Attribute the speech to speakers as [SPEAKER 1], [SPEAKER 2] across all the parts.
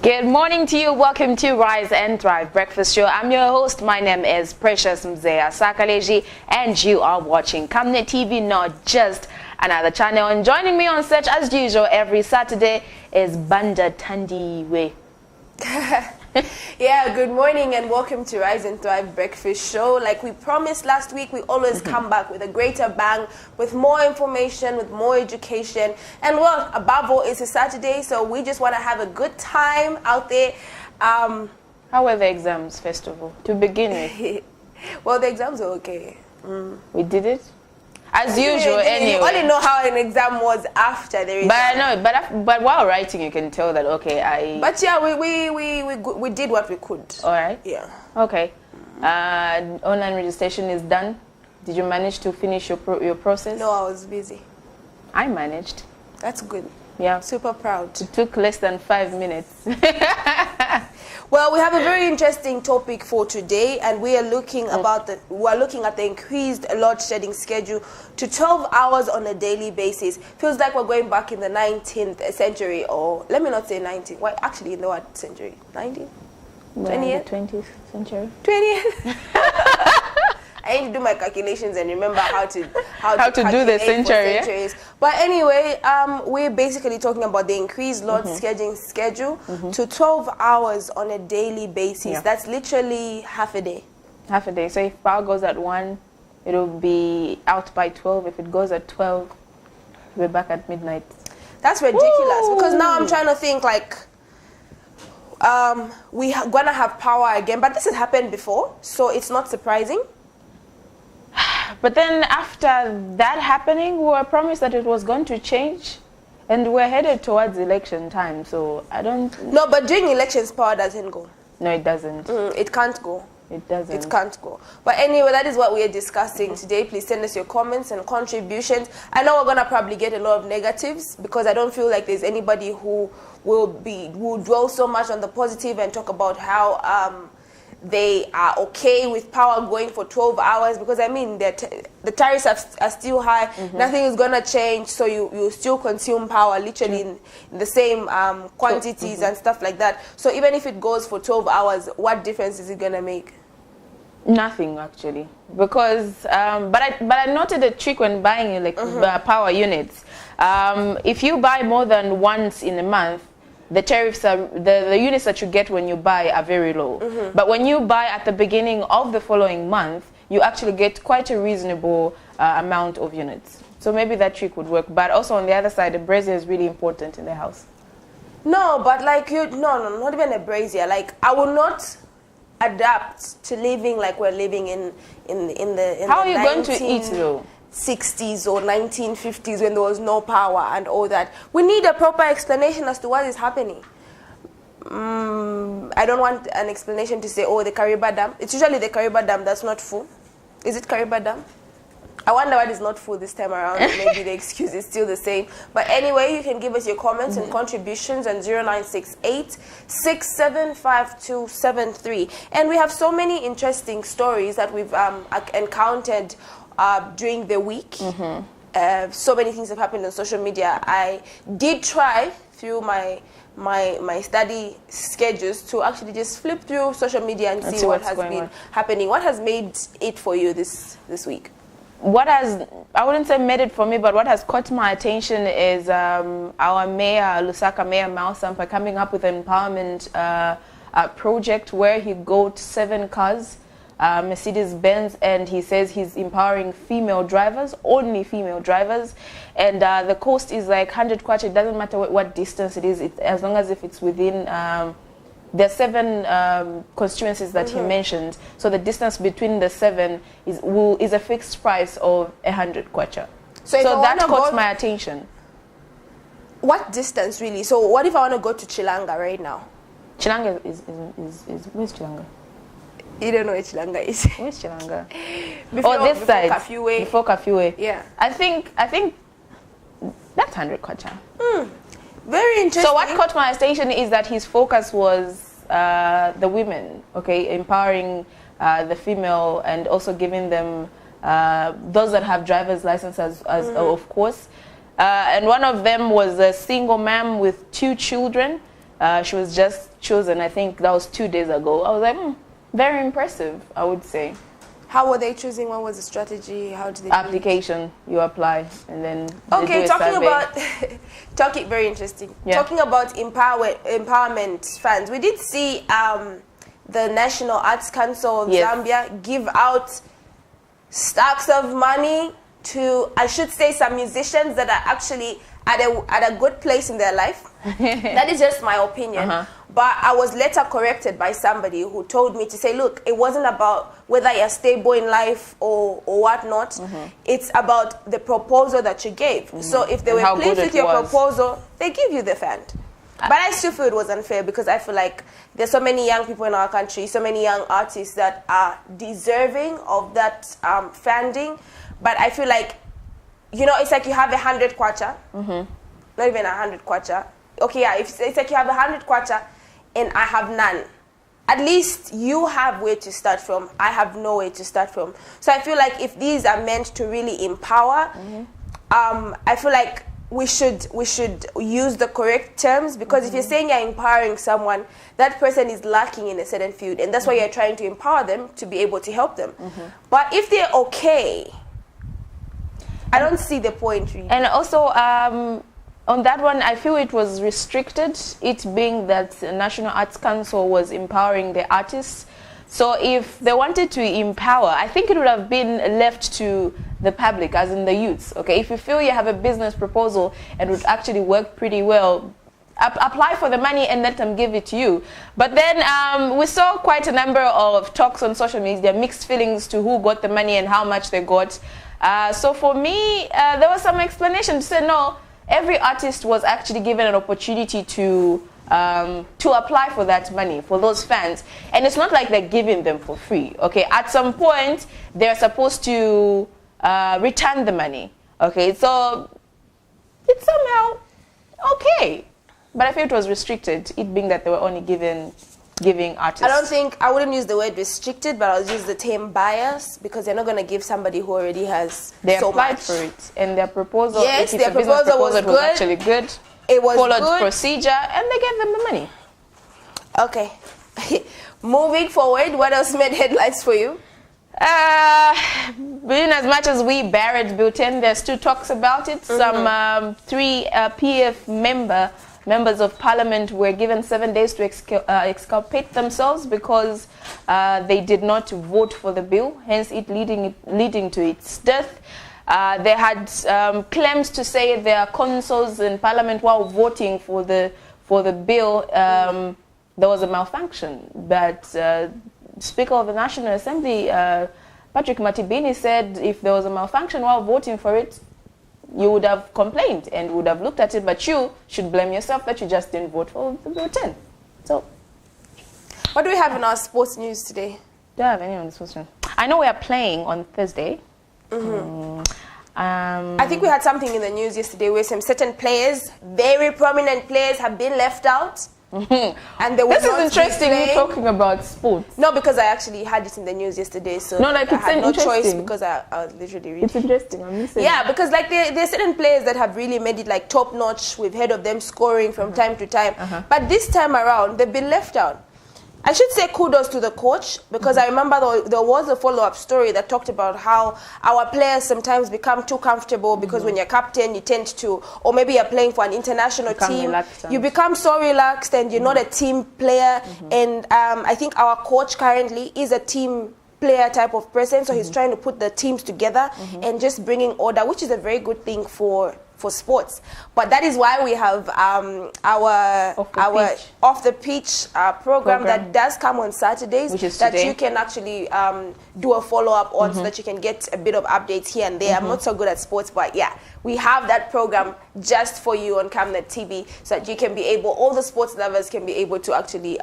[SPEAKER 1] Good morning to you. Welcome to Rise and Thrive Breakfast Show. I'm your host. My name is Precious Mzea Sakaleji, and you are watching Camnet TV, not just another channel. And joining me on stage as usual every Saturday is Banda Tandiwe.
[SPEAKER 2] Yeah, good morning and welcome to Rise and Thrive Breakfast Show. Like we promised last week, we always come back with a greater bang, with more information, with more education. And well, above all, it's a Saturday, so we just want to have a good time out there.
[SPEAKER 1] How were the exams, first of all, to begin with?
[SPEAKER 2] Well, the exams are okay.
[SPEAKER 1] We did it? As usual, anyway.
[SPEAKER 2] You only know how an exam was after the exam.
[SPEAKER 1] But I know, but while writing, you can tell that, okay,
[SPEAKER 2] But yeah, we did what we could.
[SPEAKER 1] All right.
[SPEAKER 2] Yeah.
[SPEAKER 1] Okay. Online registration is done. Did you manage to finish your process?
[SPEAKER 2] No, I was busy.
[SPEAKER 1] I managed.
[SPEAKER 2] That's good.
[SPEAKER 1] Yeah.
[SPEAKER 2] Super proud.
[SPEAKER 1] It took less than 5 minutes.
[SPEAKER 2] Well, we have a very interesting topic for today, and we are looking at the increased load shedding schedule to 12 hours on a daily basis. Feels like we're going back in the 19th century, or let me not say 19th. Well, actually, in the what century? 19th? 20th?
[SPEAKER 1] 20th century.
[SPEAKER 2] 20th. I need to do my calculations and remember how to
[SPEAKER 1] do the century.
[SPEAKER 2] Yeah? But anyway, we're basically talking about the increased load scheduling schedule to 12 hours on a daily basis.
[SPEAKER 1] Yeah.
[SPEAKER 2] That's literally half a day.
[SPEAKER 1] Half a day. So if power goes at 1, it'll be out by 12. If it goes at 12, we're back at midnight.
[SPEAKER 2] That's ridiculous.
[SPEAKER 1] Ooh.
[SPEAKER 2] Because now I'm trying to think like we're gonna have power again, but this has happened before, so it's not surprising.
[SPEAKER 1] But then after that happening, we were promised that it was going to change, and we're headed towards election time, so I don't...
[SPEAKER 2] No, but during elections, power doesn't go.
[SPEAKER 1] No, it doesn't.
[SPEAKER 2] It can't go.
[SPEAKER 1] It doesn't.
[SPEAKER 2] It can't go. But anyway, that is what we are discussing today. Please send us your comments and contributions. I know we're going to probably get a lot of negatives because I don't feel like there's anybody who will dwell so much on the positive and talk about how... they are okay with power going for 12 hours because, I mean, the tariffs are still high. Nothing is going to change, so you still consume power literally in the same quantities and stuff like that. So even if it goes for 12 hours, what difference is it going to make?
[SPEAKER 1] Nothing, actually. Because, but I noted a trick when buying power units. If you buy more than once in a month, the tariffs are the units that you get when you buy are very low. But when you buy at the beginning of the following month, you actually get quite a reasonable amount of units. So maybe that trick would work. But also on the other side, the brazier is really important in the house.
[SPEAKER 2] No, but like no, not even a brazier. Like I will not adapt to living like we're living in the
[SPEAKER 1] How are you going to eat though?
[SPEAKER 2] 60s or 1950s when there was no power and all that. We need a proper explanation as to what is happening. I don't want an explanation to say, oh, the Kariba Dam. It's usually the Kariba Dam that's not full. Is it Kariba Dam? I wonder what is not full this time around. Maybe the excuse is still the same. But anyway, you can give us your comments and contributions on 0968 675273. And we have so many interesting stories that we've encountered during the week. So many things have happened on social media. I did try through my study schedules to actually just flip through social media and see what has been happening. What has made it for you this week?
[SPEAKER 1] What has, I wouldn't say made it for me, but what has caught my attention is our mayor, Lusaka Mayor Mausampa, coming up with an empowerment project where he got 7 cars, Mercedes-Benz, and he says he's empowering female drivers, only female drivers, and the cost is like 100 kwacha. It doesn't matter what distance it is, as long as if it's within the 7 constituencies that he mentioned. So the distance between the 7 is a fixed price of 100 kwacha. So that caught my attention.
[SPEAKER 2] What distance really? So what if I want to go to Chilanga right now?
[SPEAKER 1] Chilanga is where's Chilanga?
[SPEAKER 2] You don't know where Chilanga is.
[SPEAKER 1] Where's Chilanga?
[SPEAKER 2] Before
[SPEAKER 1] side.
[SPEAKER 2] Curfew Way.
[SPEAKER 1] Before Curfew Way.
[SPEAKER 2] Yeah.
[SPEAKER 1] I think that's 100 kwacha.
[SPEAKER 2] Very interesting.
[SPEAKER 1] So what caught my attention is that his focus was the women, okay, empowering the female and also giving them those that have driver's licenses, of course. And one of them was a single mom with 2 children. She was just chosen. I think that was 2 days ago. I was like, very impressive, I would say.
[SPEAKER 2] How were they choosing? What was the strategy? How did they
[SPEAKER 1] application? You apply and then
[SPEAKER 2] okay. Talking about very interesting. Yeah. Talking about empowerment funds, we did see the National Arts Council of Zambia give out stacks of money to, I should say, some musicians that are actually at a good place in their life. That is just my opinion. But I was later corrected by somebody who told me to say, look, it wasn't about whether you're stable in life or whatnot. It's about the proposal that you gave. So if they were pleased with your proposal, they give you the fund. But I still feel it was unfair because I feel like there's so many young people in our country, so many young artists that are deserving of that funding. But I feel like, you know, it's like you have 100 kwacha, not even 100 kwacha. Okay, yeah, it's like you have 100 kwacha and I have none. At least you have where to start from. I have no way to start from. So I feel like if these are meant to really empower, I feel like we should use the correct terms, because if you're saying you're empowering someone, that person is lacking in a certain field, and that's why you're trying to empower them to be able to help them. But if they're okay, I don't see the point really. And
[SPEAKER 1] also on that one, I feel it was restricted, it being that the National Arts Council was empowering the artists. So if they wanted to empower, I think it would have been left to the public, as in the youths. Okay, if you feel you have a business proposal and would actually work pretty well, apply for the money and let them give it to you. But then we saw quite a number of talks on social media, mixed feelings to who got the money and how much they got. So for me, there was some explanation to say no, every artist was actually given an opportunity to apply for that money, for those funds. And it's not like they're giving them for free, okay? At some point, they're supposed to return the money, okay? So it's somehow okay. But I feel it was restricted, it being that they were only giving artists.
[SPEAKER 2] I wouldn't use the word restricted, but I'll use the term bias, because they're not going to give somebody who already has
[SPEAKER 1] they
[SPEAKER 2] so
[SPEAKER 1] applied
[SPEAKER 2] much.
[SPEAKER 1] For it, and their proposal,
[SPEAKER 2] yes,
[SPEAKER 1] if
[SPEAKER 2] their proposal was
[SPEAKER 1] good, actually good.
[SPEAKER 2] It was
[SPEAKER 1] followed
[SPEAKER 2] good.
[SPEAKER 1] Procedure, and they gave them the money.
[SPEAKER 2] Okay. Moving forward, what else made headlines for you?
[SPEAKER 1] In as much as we buried Bulletin, there's two talks about it. Some three PF members of parliament were given 7 days to exculpate themselves because they did not vote for the bill, hence it leading to its death. They had claims to say their consuls in parliament while voting for the bill, there was a malfunction. But Speaker of the National Assembly, Patrick Matibini, said if there was a malfunction while voting for it, you would have complained and would have looked at it, but you should blame yourself that you just didn't vote for the Bill 10. So,
[SPEAKER 2] what do we have in our sports news today?
[SPEAKER 1] Do I have any on the sports news? I know we are playing on Thursday.
[SPEAKER 2] I think we had something in the news yesterday where some certain players, very prominent players, have been left out. And they
[SPEAKER 1] this is interesting, you talking about sports.
[SPEAKER 2] No, because I actually had it in the news yesterday, so
[SPEAKER 1] no, like,
[SPEAKER 2] I had no choice because I was literally reading.
[SPEAKER 1] It's interesting, I'm listening.
[SPEAKER 2] Yeah, because like there are certain players that have really made it like top notch. We've heard of them scoring from time to time, but this time around they've been left out. I should say kudos to the coach, because I remember there was a follow-up story that talked about how our players sometimes become too comfortable because when you're captain, you tend to, or maybe you're playing for an international team, you become so relaxed and you're not a team player. And I think our coach currently is a team player type of person, so he's trying to put the teams together and just bringing order, which is a very good thing for sports. But that is why we have our off the pitch program that does come on Saturdays,
[SPEAKER 1] which is
[SPEAKER 2] that
[SPEAKER 1] today.
[SPEAKER 2] You can actually do a follow-up on, so that you can get a bit of updates here and there. I'm not so good at sports, but yeah, we have that program just for you on Camnet TV, so that you can be able, all the sports lovers can be able to actually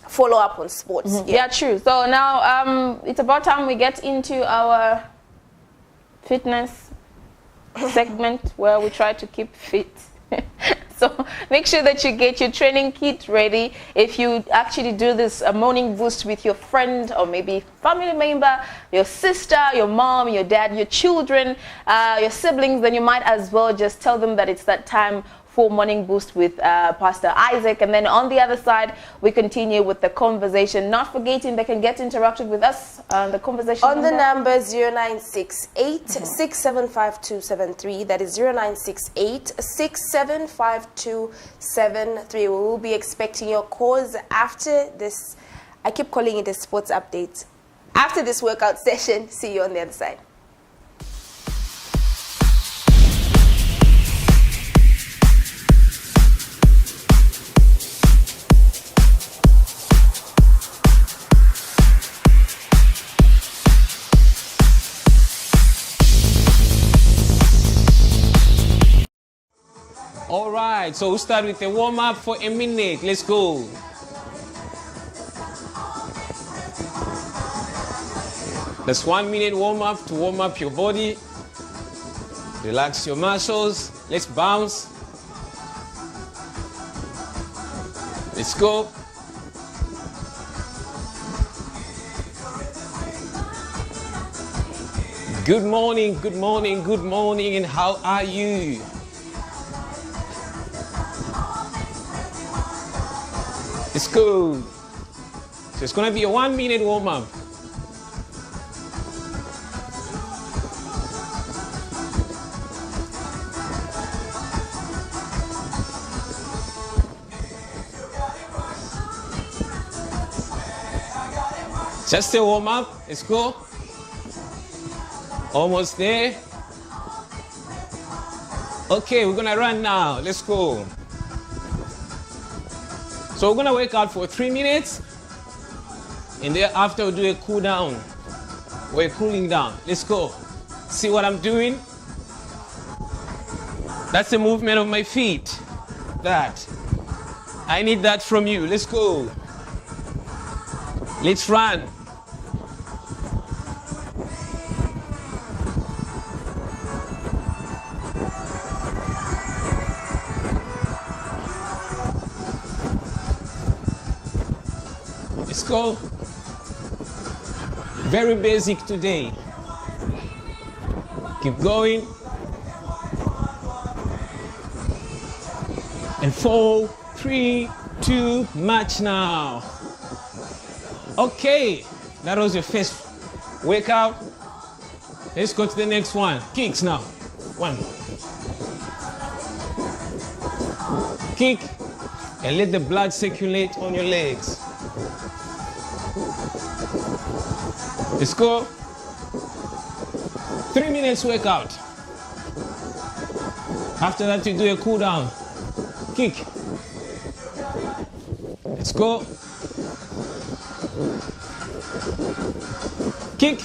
[SPEAKER 2] follow up on sports.
[SPEAKER 1] Yeah, true. So now it's about time we get into our fitness segment where we try to keep fit. So make sure that you get your training kit ready. If you actually do this morning boost with your friend or maybe family member, your sister, your mom, your dad, your children, your siblings, then you might as well just tell them that it's that time for Morning Boost with Pastor Isaac. And then on the other side, we continue with the conversation. Not forgetting they can get interactive with us on the conversation
[SPEAKER 2] on the number 0968 675273. That is 0968 675273. We will be expecting your calls after this. I keep calling it a sports update. After this workout session, see you on the other side.
[SPEAKER 3] All right, so we'll start with a warm-up for a minute. Let's go. That's 1 minute warm-up to warm up your body. Relax your muscles. Let's bounce. Let's go. Good morning, good morning, good morning, and how are you? It's good. So it's gonna be a 1 minute warm-up. Just a warm-up. Let's go. Almost there. Okay, we're gonna run now. Let's go. So we're gonna work out for 3 minutes, and thereafter we'll do a cool down. We're cooling down. Let's go. See what I'm doing? That's the movement of my feet. That. I need that from you. Let's go. Let's run. Let's go. Very basic today. Keep going. And 4, 3, 2, march now. Okay, that was your first workout. Let's go to the next one. Kicks now. 1. Kick and let the blood circulate on your legs. Let's go. 3 minutes workout. After that, you do a cool down. Kick. Let's go. Kick.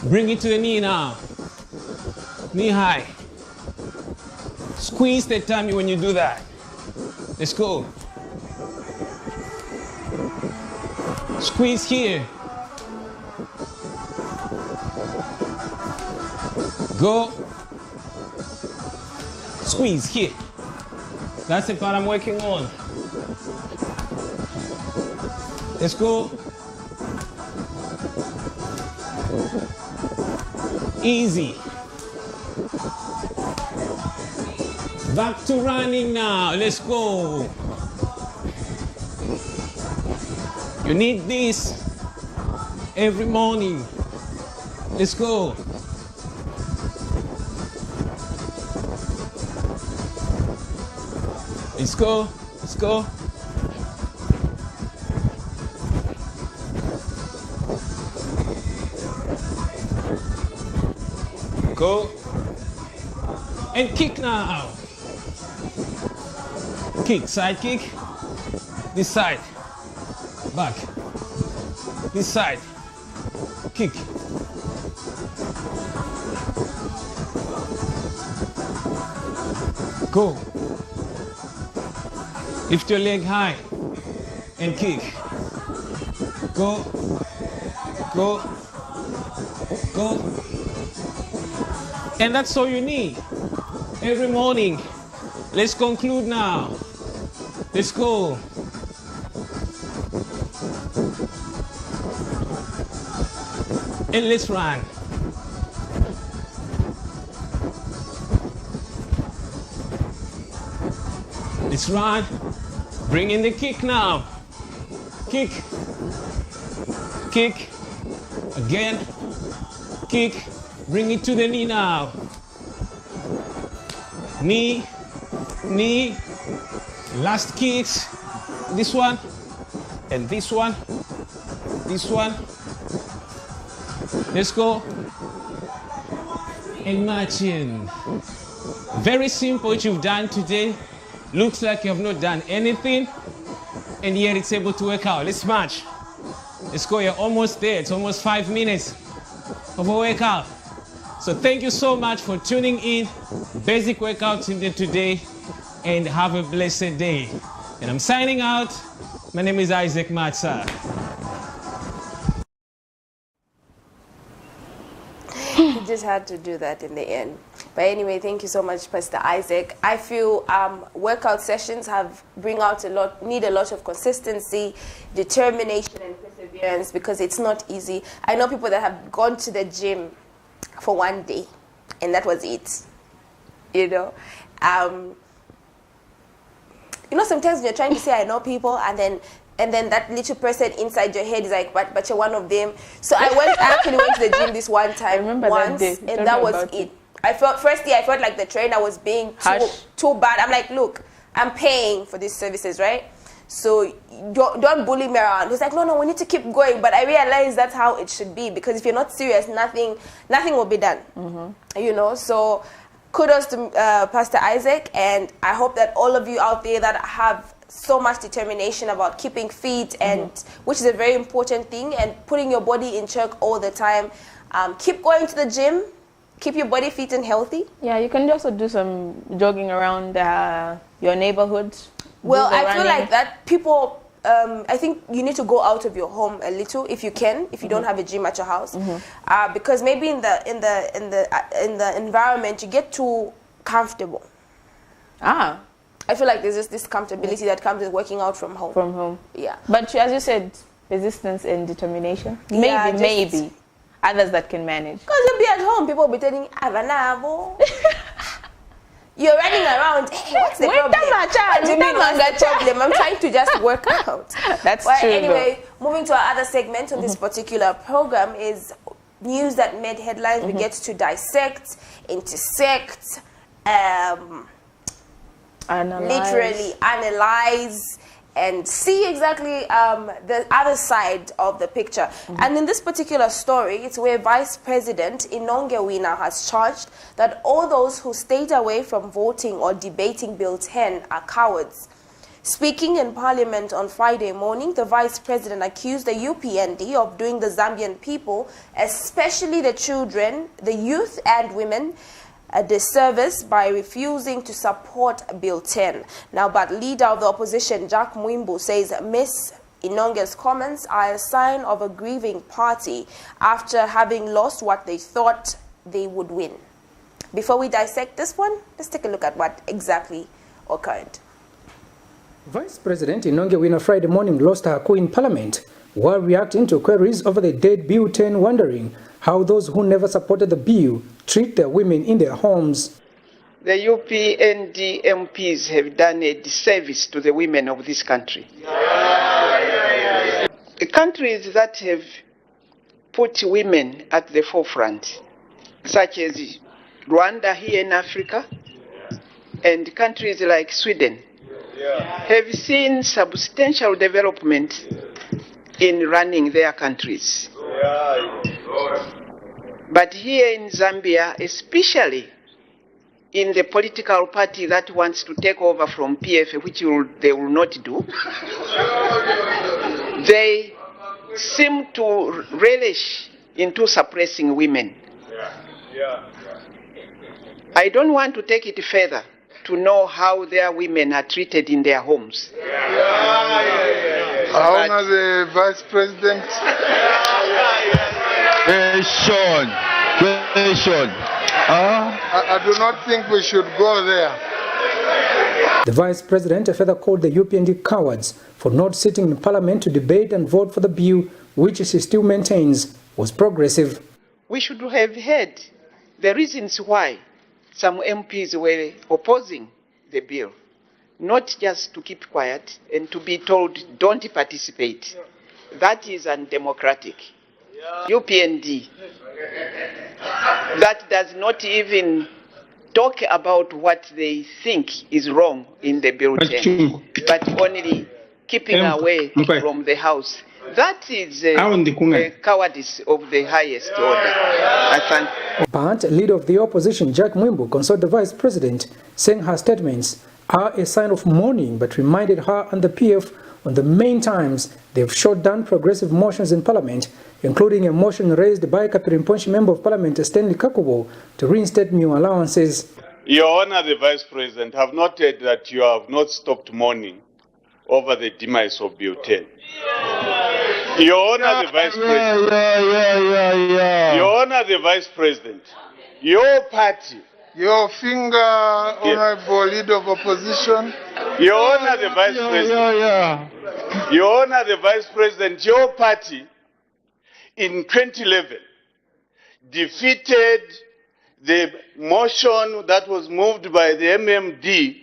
[SPEAKER 3] Bring it to the knee now. Knee high. Squeeze the tummy when you do that. Let's go. Squeeze here. Go. Squeeze here. That's the part I'm working on. Let's go. Easy. Back to running now. Let's go. You need this every morning. Let's go. Let's go. Let's go. Go. And kick now. Kick, side kick. This side. Back. This side. Kick. Go. Lift your leg high and kick. Go. Go. Go. And that's all you need every morning. Let's conclude now. Let's go. And let's run. Let's run. Bring in the kick now. Kick. Kick. Again. Kick. Bring it to the knee now. Knee. Knee. Last kicks. This one. And this one. This one. Let's go. And marching. Very simple what you've done today. Looks like you have not done anything, and yet it's able to work out. Let's march. Let's go. You're almost there. It's almost 5 minutes of a workout. So thank you so much for tuning in. Basic workouts today, and have a blessed day. And I'm signing out. My name is Isaac Matsa.
[SPEAKER 2] You just had to do that in the end. But anyway, thank you so much, Pastor Isaac. I feel workout sessions need a lot of consistency, determination, and perseverance, because it's not easy. I know people that have gone to the gym for one day, and that was it. You know, sometimes when you're trying to say I know people, and then that little person inside your head is like, but you're one of them. So I actually went to the gym this one time, once, and that was it. I felt like the trainer was being too bad. I'm like, look, I'm paying for these services, right? So don't bully me around. He's like, no, we need to keep going. But I realized that's how it should be, because if you're not serious, nothing will be done. Mm-hmm. So kudos to Pastor Isaac, and I hope that all of you out there that have so much determination about keeping fit, and which is a very important thing, and putting your body in check all the time. Keep going to the gym. Keep your body fit and healthy. Yeah, you can also do some jogging around your neighborhood. Well, I feel like that people, I think you need to go out of your home a little if you can, if you don't have a gym at your house, because maybe in the environment you get too comfortable. I feel like there's just this comfortability that comes with working out from home. From home. Yeah. But as you said, persistence and determination. Maybe. Others that can manage. Because you'll be at home, people will be telling you, Avanavo. You're running around. Hey, what's the problem? What do you mean, what's the problem? I'm trying to just work out. That's true. Anyway, moving to our other segment of this particular program is news that made headlines. We get to dissect, intersect, literally analyze, and see exactly the other side of the picture. And in this particular story, it's where Vice President Inongewina has charged that all those who stayed away from voting or debating Bill 10 are cowards. Speaking in Parliament on Friday morning, the Vice President accused the UPND of doing the Zambian people, especially the children, the youth and women, a disservice by refusing to support Bill 10. Now, but leader of the opposition, Jack Mwimbu, says Ms. Inonge's comments are a sign of a grieving party after having lost what they thought they would win. Before we dissect this one, let's take a look at what exactly occurred.
[SPEAKER 4] Vice President Inongewina Friday morning lost her cool in Parliament while reacting to queries over the dead Bill 10, wondering how those who never supported the bill treat their women in their homes.
[SPEAKER 5] The UPND MPs have done a disservice to the women of this country. The countries that have put women at the forefront, such as Rwanda here in Africa, and countries like Sweden, have seen substantial development in running their countries. But here in Zambia, especially in the political party that wants to take over from PF, which they will not do, they seem to relish into suppressing women. I don't want to take it further to know how their women are treated in their homes.
[SPEAKER 6] I honor the Vice President. Question. I do not think we should go there.
[SPEAKER 4] The Vice President further called the UPND cowards for not sitting in Parliament to debate and vote for the bill, which she still maintains was progressive.
[SPEAKER 5] we should have heard the reasons why some MPs were opposing the bill, not just to keep quiet and to be told don't participate. That is undemocratic. UPND, that does not even talk about what they think is wrong in the bulletin, but only keeping away from the House. That is the cowardice of the highest order. I thank.
[SPEAKER 4] But leader of the opposition, Jack Mwimbu, consoled the Vice President, saying her statements are a sign of mourning, but reminded her and the PF on the main times they've shot down progressive motions in Parliament, including a motion raised by Kapirimponshi Member of Parliament Stanley Kakubo to reinstate meal allowances.
[SPEAKER 7] Your Honor, the Vice President, have noted that you have not stopped mourning over the demise of Bill 10. Your Honor, the Vice President. Your Honor, the Vice President. Your party.
[SPEAKER 6] Your finger, Honorable Leader of Opposition.
[SPEAKER 7] Your Honor, the Vice President. Your Honor, the Vice President, your party in 2011 defeated the motion that was moved by the MMD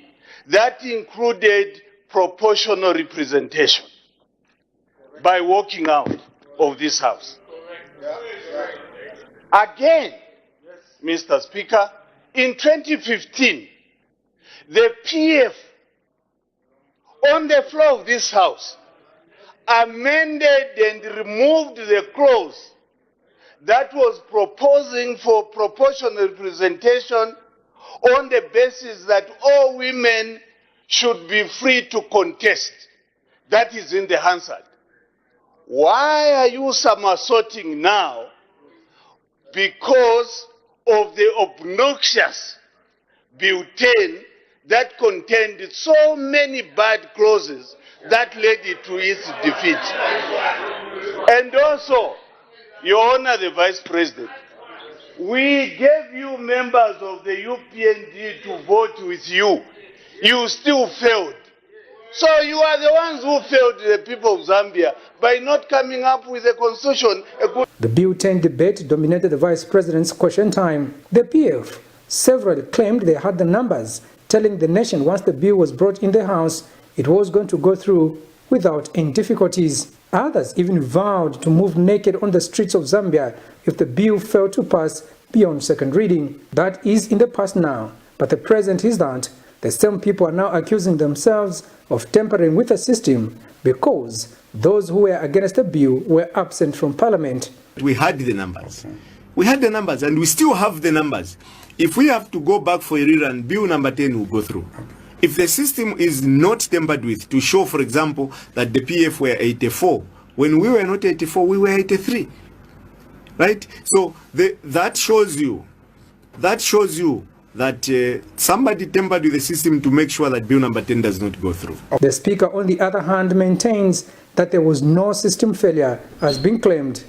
[SPEAKER 7] that included proportional representation by walking out of this House. Again, Mr. Speaker, in 2015, the PF on the floor of this House amended and removed the clause that was proposing for proportional representation on the basis that all women should be free to contest. That is in the Hansard. Why are you somersaulting now? Because of the obnoxious Bill 10 that contained so many bad clauses that led it to its defeat. And also, Your Honor, the Vice President, we gave you members of the UPND to vote with you. You still failed. So you are the ones who failed the people of Zambia by not coming up with a constitution.
[SPEAKER 4] The Bill 10 debate dominated the Vice President's question time. The PF several claimed they had the numbers, telling the nation once the bill was brought in the House, it was going to go through without any difficulties. Others even vowed to move naked on the streets of Zambia if the bill failed to pass beyond second reading. That is in the past now, but the present is that the same people are now accusing themselves of tampering with the system because those who were against the bill were absent from Parliament.
[SPEAKER 8] We had the numbers. We had the numbers and we still have the numbers. If we have to go back for a rerun, bill number 10 will go through. If the system is not tampered with, to show, for example, that the PF were 84, when we were not 84, we were 83, right? So that shows you that somebody tampered with the system to make sure that bill number 10 does not go through.
[SPEAKER 4] The Speaker, on the other hand, maintains that there was no system failure as being claimed.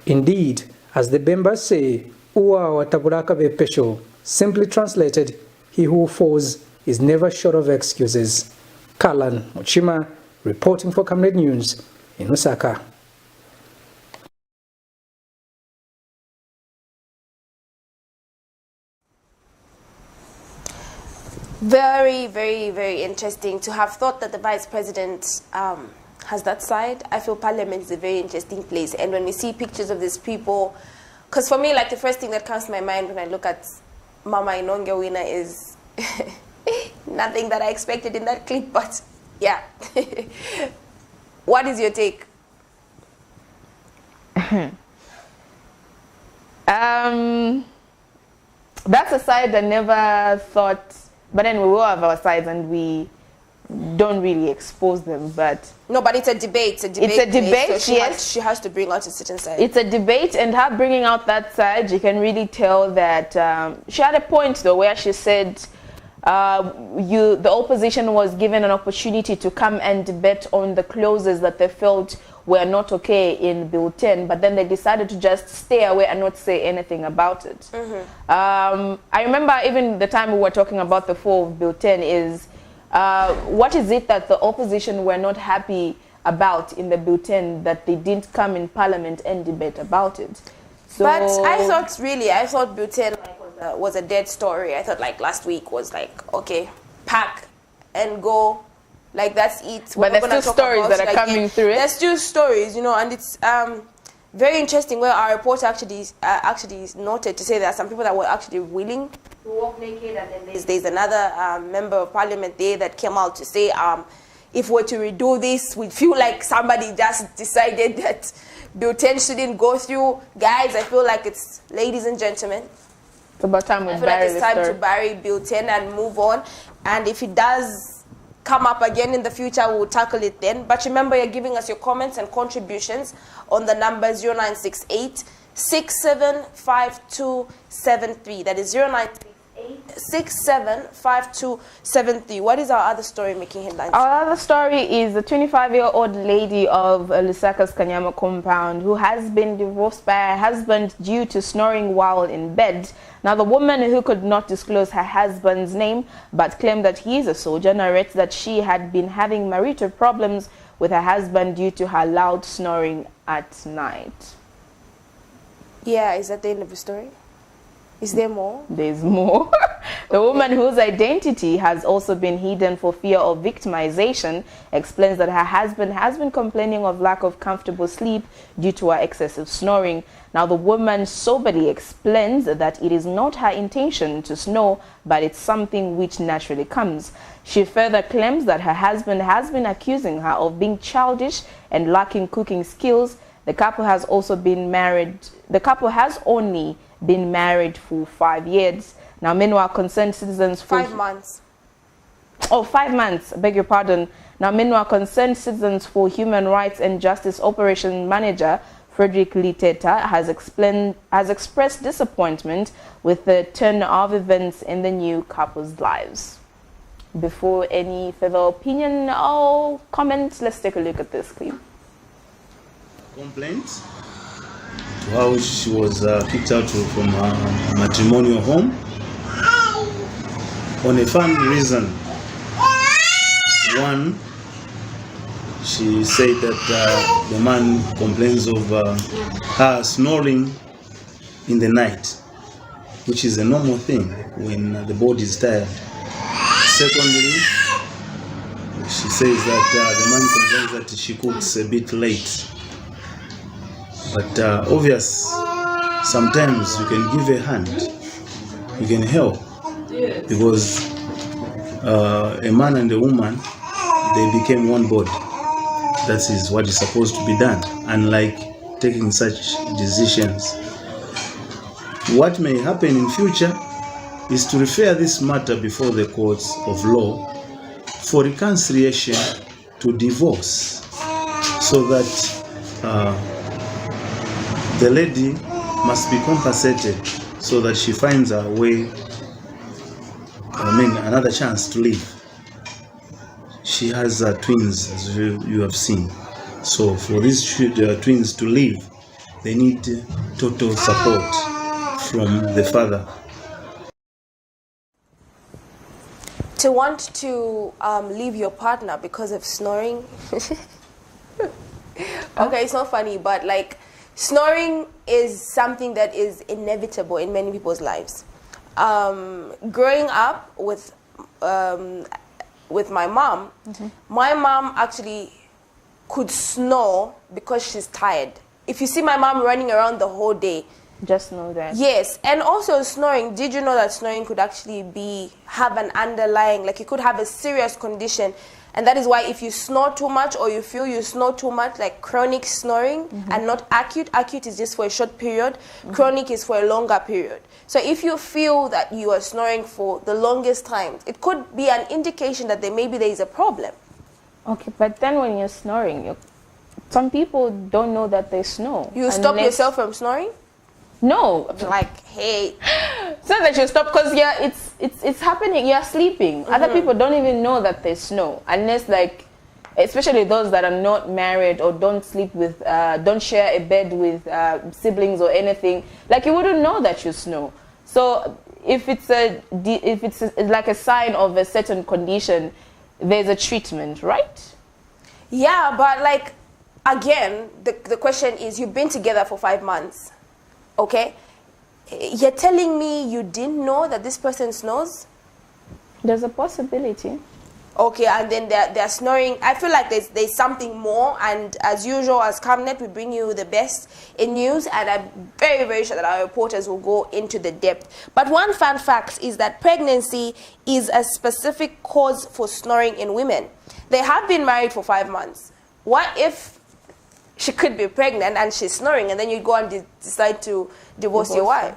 [SPEAKER 4] Indeed, as the members say, Uwa watabulaka vepesho, simply translated, he who falls is never short of excuses. Kalan Mochima, reporting for Camnet News in Osaka.
[SPEAKER 2] Very, very, very interesting to have thought that the Vice President has that side. I feel Parliament is a very interesting place. And when we see pictures of these people, because for me, like the first thing that comes to my mind when I look at Mama Inonge Wina is nothing that I expected in that clip, but yeah. What is your take?
[SPEAKER 1] That's a side I never thought, but then we will have our sides and we don't really expose them. But
[SPEAKER 2] no, but it's a debate. It's a debate. So
[SPEAKER 1] yes.
[SPEAKER 2] She has to bring out a certain side.
[SPEAKER 1] It's a debate, and her bringing out that side, you can really tell that she had a point though, where she said the opposition was given an opportunity to come and debate on the clauses that they felt were not okay in Bill 10, but then they decided to just stay away and not say anything about it. I remember even the time we were talking about the fall of Bill 10 is what is it that the opposition were not happy about in the Bill 10 that they didn't come in Parliament and debate about it? So,
[SPEAKER 2] but I thought butane was a dead story. I thought like last week was like, okay, pack and go. Like that's it.
[SPEAKER 1] But there's still stories that are coming through it.
[SPEAKER 2] There's still stories, you know, and it's very interesting where our reporter actually noted to say there are some people that were actually willing to walk naked, and then there's another member of parliament there that came out to say if we're to redo this, we feel like somebody just decided that butane shouldn't go through. Guys, I feel like it's, ladies and gentlemen,
[SPEAKER 1] it's about time we
[SPEAKER 2] I feel like
[SPEAKER 1] bury
[SPEAKER 2] it's time to bury butane and move on. And if it does come up again in the future, we'll tackle it then. But remember, you're giving us your comments and contributions on the number 0968 675273. That is 0968 675273. What is our other story making headlines?
[SPEAKER 1] Our other story is the 25-year-old lady of Lusaka's Kanyama compound who has been divorced by her husband due to snoring while in bed. Now, the woman, who could not disclose her husband's name but claimed that he is a soldier, narrates that she had been having marital problems with her husband due to her loud snoring at night.
[SPEAKER 2] Yeah, is that the end of the story? Is there more?
[SPEAKER 1] There's more. The woman, whose identity has also been hidden for fear of victimization, explains that her husband has been complaining of lack of comfortable sleep due to her excessive snoring. Now, the woman soberly explains that it is not her intention to snore, but it's something which naturally comes. She further claims that her husband has been accusing her of being childish and lacking cooking skills. The couple has also been married. The couple has only been married for 5 years. Now, meanwhile, concerned citizens...
[SPEAKER 2] 5 months.
[SPEAKER 1] Oh, 5 months, I beg your pardon. Now, meanwhile, concerned citizens for Human Rights and Justice Operation Manager Frederick Liteta has expressed disappointment with the turn of events in the new couple's lives. Before any further opinion or comments, let's take a look at this clip.
[SPEAKER 9] Complaints to how she was kicked out from her matrimonial home on a family reason. One, she said that the man complains of her snoring in the night, which is a normal thing when the body is tired. Secondly, she says that the man complains that she cooks a bit late. But obvious, sometimes you can give a hand, you can help, because a man and a woman, they became one body. That is what is supposed to be done, unlike taking such decisions. What may happen in future is to refer this matter before the courts of law for reconciliation to divorce, so that the lady must be compensated so that she finds her way, another chance to live. She has twins, as you have seen. So for these twins to live, they need total support from the father.
[SPEAKER 2] To want to leave your partner because of snoring. Okay, it's not funny, but like, snoring is something that is inevitable in many people's lives. Growing up with my mom, my mom actually could snore because she's tired. If you see my mom running around the whole day,
[SPEAKER 1] just know that.
[SPEAKER 2] Yes, and also snoring. Did you know that snoring could actually have an underlying, like you could have a serious condition, and that is why if you snore too much or you feel you snore too much, like chronic snoring and not acute. Acute is just for a short period. Chronic is for a longer period. So if you feel that you are snoring for the longest time, it could be an indication that maybe there is a problem.
[SPEAKER 1] Okay, but then when you're snoring, some people don't know that they snore.
[SPEAKER 2] You stop yourself from snoring?
[SPEAKER 1] No,
[SPEAKER 2] like, hey,
[SPEAKER 1] so that you stop, because it's happening. You're sleeping. Other people don't even know that they snore, unless, like, especially those that are not married or don't sleep with, don't share a bed with siblings or anything. Like, you wouldn't know that you snore. So if it's like a sign of a certain condition, there's a treatment, right? Yeah,
[SPEAKER 2] but like, again, the question is, you've been together for 5 months. Okay? You're telling me you didn't know that this person snores?
[SPEAKER 1] There's a possibility.
[SPEAKER 2] Okay, and then they're snoring. I feel like there's something more, and as usual, as Camnet, we bring you the best in news, and I'm very, very sure that our reporters will go into the depth. But one fun fact is that pregnancy is a specific cause for snoring in women. They have been married for 5 months. What if she could be pregnant and she's snoring, and then you go and decide to divorce your wife?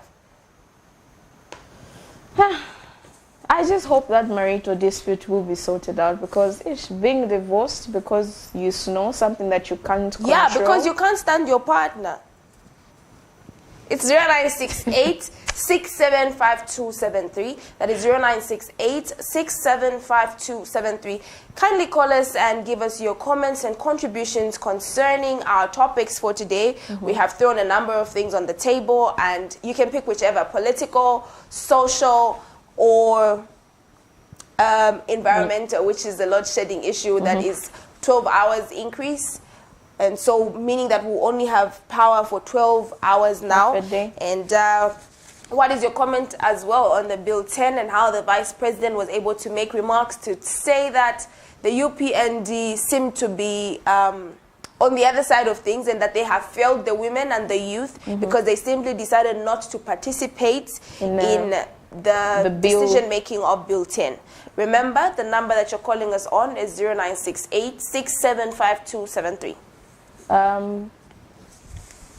[SPEAKER 1] I just hope that marital dispute will be sorted out, because it's being divorced because you snore, something that you can't control.
[SPEAKER 2] Yeah, because you can't stand your partner. It's 0968 675273. That is 0968 675273. Kindly call us and give us your comments and contributions concerning our topics for today. We have thrown a number of things on the table, and you can pick whichever: political, social, or environmental, which is the load shedding issue that is 12 hours increase. And so meaning that we'll only have power for 12 hours now. And what is your comment as well on the Bill 10 and how the Vice President was able to make remarks to say that the UPND seem to be on the other side of things, and that they have failed the women and the youth because they simply decided not to participate in the decision-making of Bill 10. Remember, the number that you're calling us on is 0968 675273.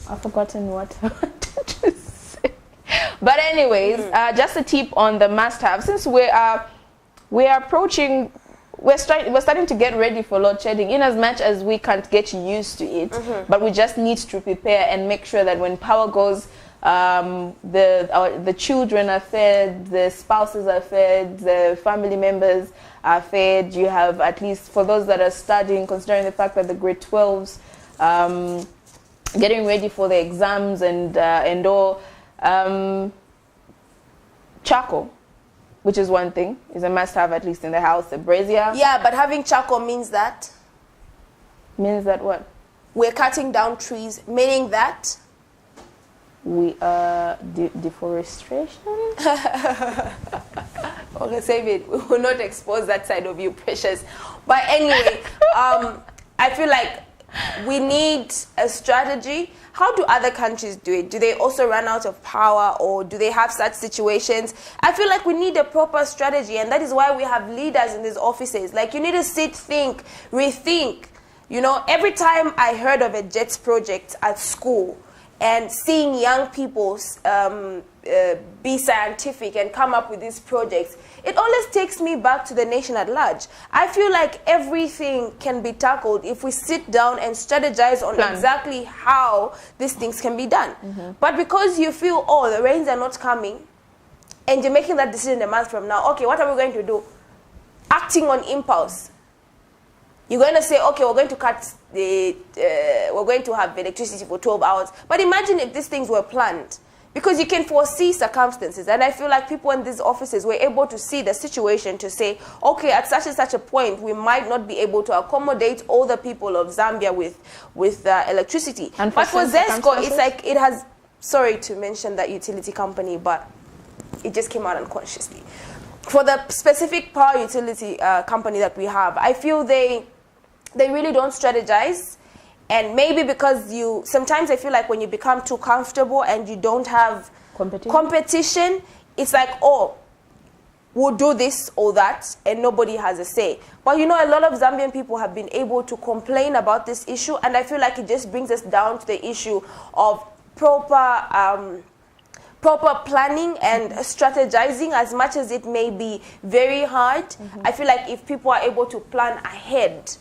[SPEAKER 1] I've forgotten what I wanted to say. But anyways, just a tip on the must-have. Since we are approaching, we're starting to get ready for load shedding, in as much as we can't get used to it, but we just need to prepare and make sure that when power goes, the children are fed, the spouses are fed, the family members are fed. You have, at least for those that are studying, considering the fact that the grade 12s getting ready for the exams and all, charcoal, which is one thing, is a must-have, at least in the house. The brazier.
[SPEAKER 2] Yeah, but having charcoal means that?
[SPEAKER 1] Means that what?
[SPEAKER 2] We're cutting down trees, meaning that?
[SPEAKER 1] We are deforestation.
[SPEAKER 2] Okay, save it. We will not expose that side of you, precious. But anyway, I feel like we need a strategy. How do other countries do it? Do they also run out of power, or do they have such situations? I feel like we need a proper strategy, and that is why we have leaders in these offices. Like, you need to sit, think, rethink. You know, every time I heard of a JETS project at school, and seeing young people be scientific and come up with these projects, it always takes me back to the nation at large. I feel like everything can be tackled if we sit down and strategize on exactly how these things can be done. But because you feel, oh, the rains are not coming, and you're making that decision a month from now, okay, what are we going to do? Acting on impulse. You're going to say, okay, we're going to cut we're going to have electricity for 12 hours. But imagine if these things were planned, because you can foresee circumstances. And I feel like people in these offices were able to see the situation to say, okay, at such and such a point, we might not be able to accommodate all the people of Zambia with electricity. But for ZESCO, it's like it has, sorry to mention that utility company, but it just came out unconsciously. For the specific power utility company that we have, I feel they really don't strategize. And maybe because sometimes I feel like when you become too comfortable and you don't have competition, it's like, oh, we'll do this or that, and nobody has a say. But you know, a lot of Zambian people have been able to complain about this issue, and I feel like it just brings us down to the issue of proper planning and strategizing. As much as it may be very hard, I feel like if people are able to plan ahead,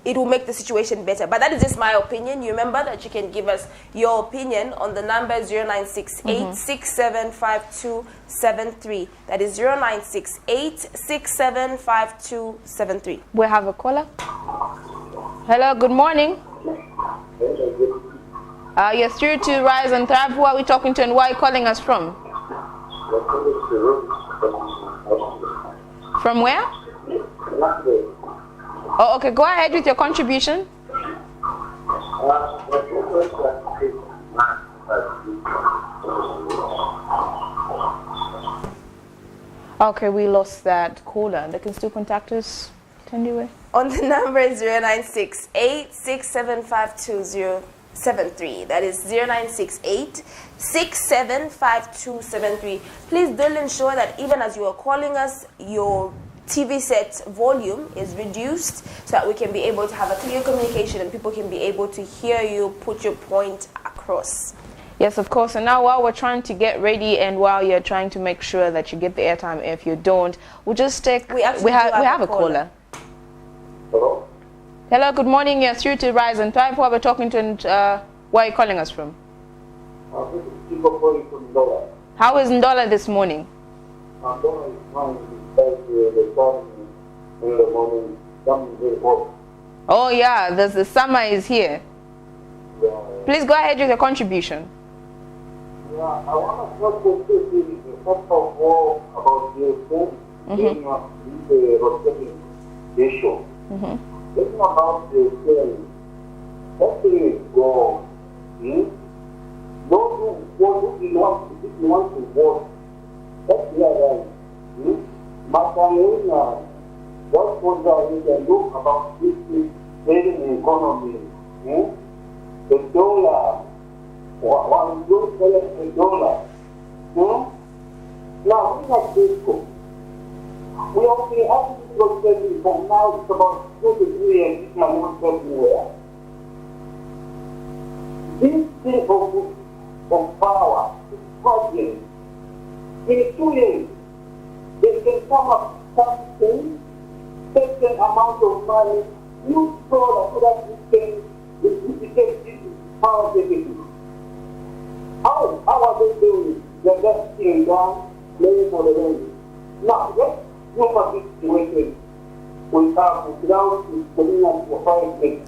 [SPEAKER 2] it will make the situation better. But that is just my opinion. You remember that you can give us your opinion on the number 0968 675273. That is 0968 675273.
[SPEAKER 1] We have a caller. Hello, good morning. Yes, through to Rise and Thrive. Who are we talking to, and where are you calling us from? From where? Oh, okay. Go ahead with your contribution. Okay, we lost that caller. They can still contact us. Anyway.
[SPEAKER 2] On the number is 0968-6752-073. That is 0968-6752-073. Please do ensure that even as you are calling us, your TV set volume is reduced so that we can be able to have a clear communication and people can be able to hear you put your point across.
[SPEAKER 1] Yes, of course. And now while we're trying to get ready and while you're trying to make sure that you get the airtime, if you don't, we'll just take... We have a caller.
[SPEAKER 10] Hello?
[SPEAKER 1] Hello, good morning. You're through to Rise and Thrive. Who are we talking to and where are you calling us from?
[SPEAKER 10] This is Chico calling from Ndola.
[SPEAKER 1] How is Ndola this morning?
[SPEAKER 10] Ndola is fine because the sun in the morning comes very hot.
[SPEAKER 1] Oh yeah, the summer is here.
[SPEAKER 10] Yeah.
[SPEAKER 1] Please go ahead with your contribution.
[SPEAKER 10] Yeah, I want to talk to you first of all about the phone being the rotating issue. Talking about the thing, that thing is gone. Those who want to vote, that's the other. Matalena, what we can do about this trading economy? The dollar, one good selling the dollar. Now, we have this go. We have been asking for trading from now it's about 2 to 3 years, this man won't go anywhere. This thing of power is problem. In 2 years, they can come up something, certain amount of money, new product so that we can power taking. How are they doing it? They're just sitting down, playing for the rain. Now, let's look at this situation we have without putting us for 5 days.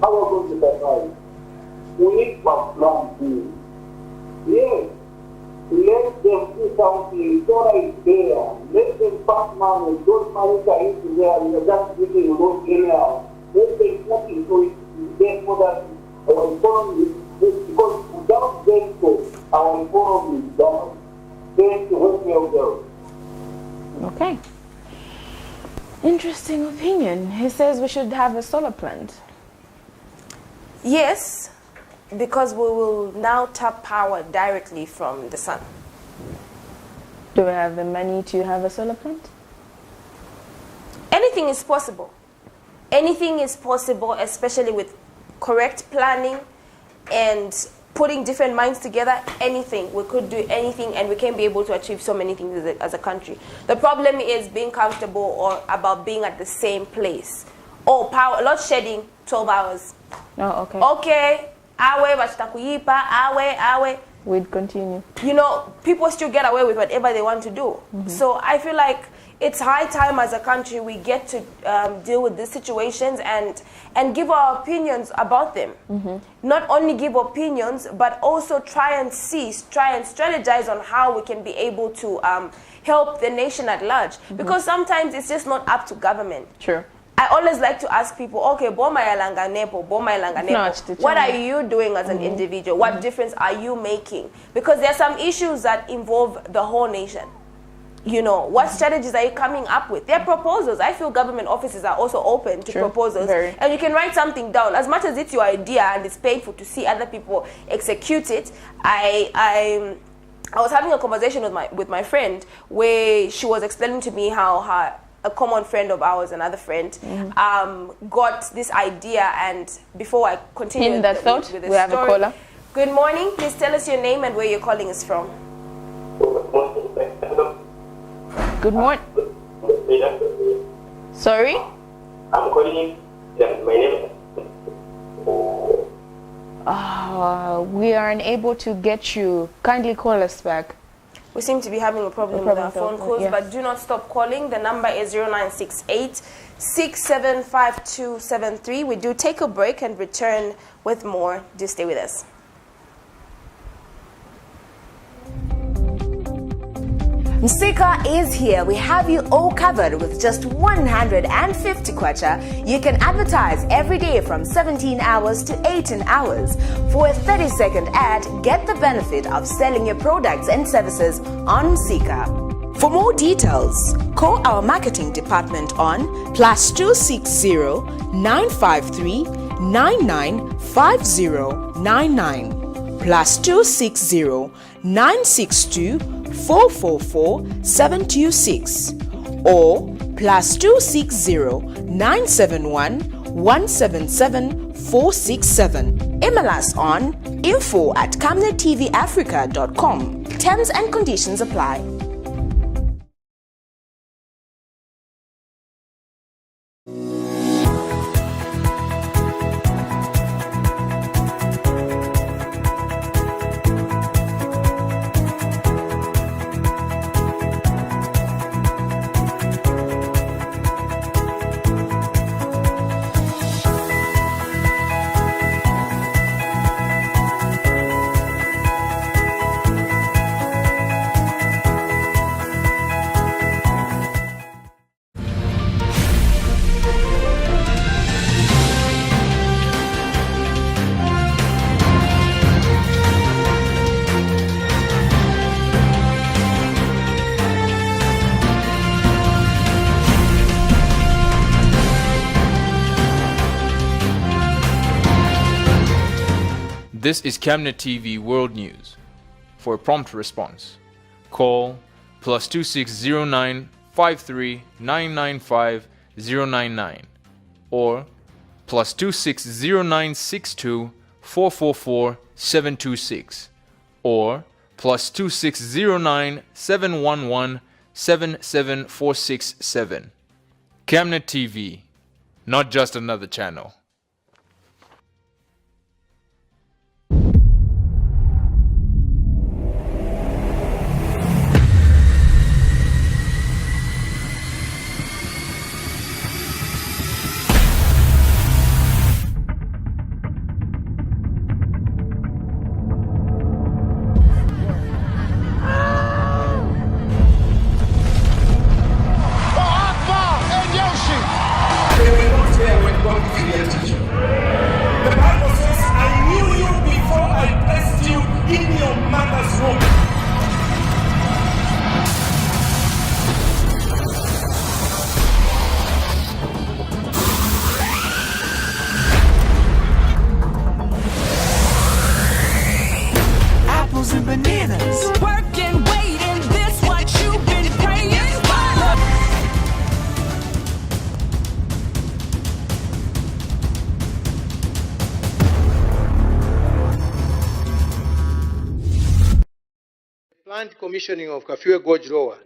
[SPEAKER 10] How are we going to survive? We need to plan B. Yes, let them do something, dollar is there. Let them pass money, those money are into there, and they're just giving those emails. Let them put it so it's there so that our economy, because without them, our economy is down. Thank you, help me out there.
[SPEAKER 1] Okay. Interesting opinion. He says we should have a solar plant.
[SPEAKER 2] Yes, because we will now tap power directly from the sun.
[SPEAKER 1] Do we have the money to have a solar plant?
[SPEAKER 2] Anything is possible. Anything is possible, especially with correct planning and putting different minds together. Anything. We could do anything and we can be able to achieve so many things as a country. The problem is being comfortable or about being at the same place. Oh, power, load shedding, 12 hours.
[SPEAKER 1] Oh, okay.
[SPEAKER 2] Okay. Awe, bachitakuyipa, awe.
[SPEAKER 1] We'd continue.
[SPEAKER 2] You know, people still get away with whatever they want to do. So I feel like it's high time as a country we get to deal with these situations and give our opinions about them. Not only give opinions, but also try and strategize on how we can be able to help the nation at large. Because sometimes it's just not up to government.
[SPEAKER 1] Sure.
[SPEAKER 2] I always like to ask people, okay, what are you doing as an individual? What difference are you making? Because there are some issues that involve the whole nation. You know, what strategies are you coming up with? There are proposals. I feel government offices are also open to proposals. And you can write something down. As much as it's your idea and it's painful to see other people execute it, I was having a conversation with my friend where she was explaining to me how a common friend of ours, another friend, got this idea. And before I continue with the story,
[SPEAKER 1] we have a caller.
[SPEAKER 2] Good morning. Please tell us your name and where you're calling us from.
[SPEAKER 1] Good morning. Sorry?
[SPEAKER 10] I'm calling my name.
[SPEAKER 1] We are unable to get you. Kindly call us back.
[SPEAKER 2] We seem to be having a problem with our phone calls, but do not stop calling. The number is 0968-675273. We do take a break and return with more. Do stay with us.
[SPEAKER 11] Msika is here. We have you all covered with just 150 kwacha. You can advertise every day from 17 hours to 18 hours. For a 30-second ad, get the benefit of selling your products and services on Msika. For more details, call our marketing department on +260 953 995099, +260 962 444 726, or +260 971 177 467. Email us on info@camnettvafrica.com. Terms and conditions apply.
[SPEAKER 12] This is Camnet TV World News. For a prompt response, call +260 953 995 099 or +260 962 444 726 or +260 711 77467. Camnet TV, not just another channel.
[SPEAKER 13] And bananas. Work and wait, and this what you've been praying for.
[SPEAKER 14] Planned commissioning of Kafue Gorge Lower,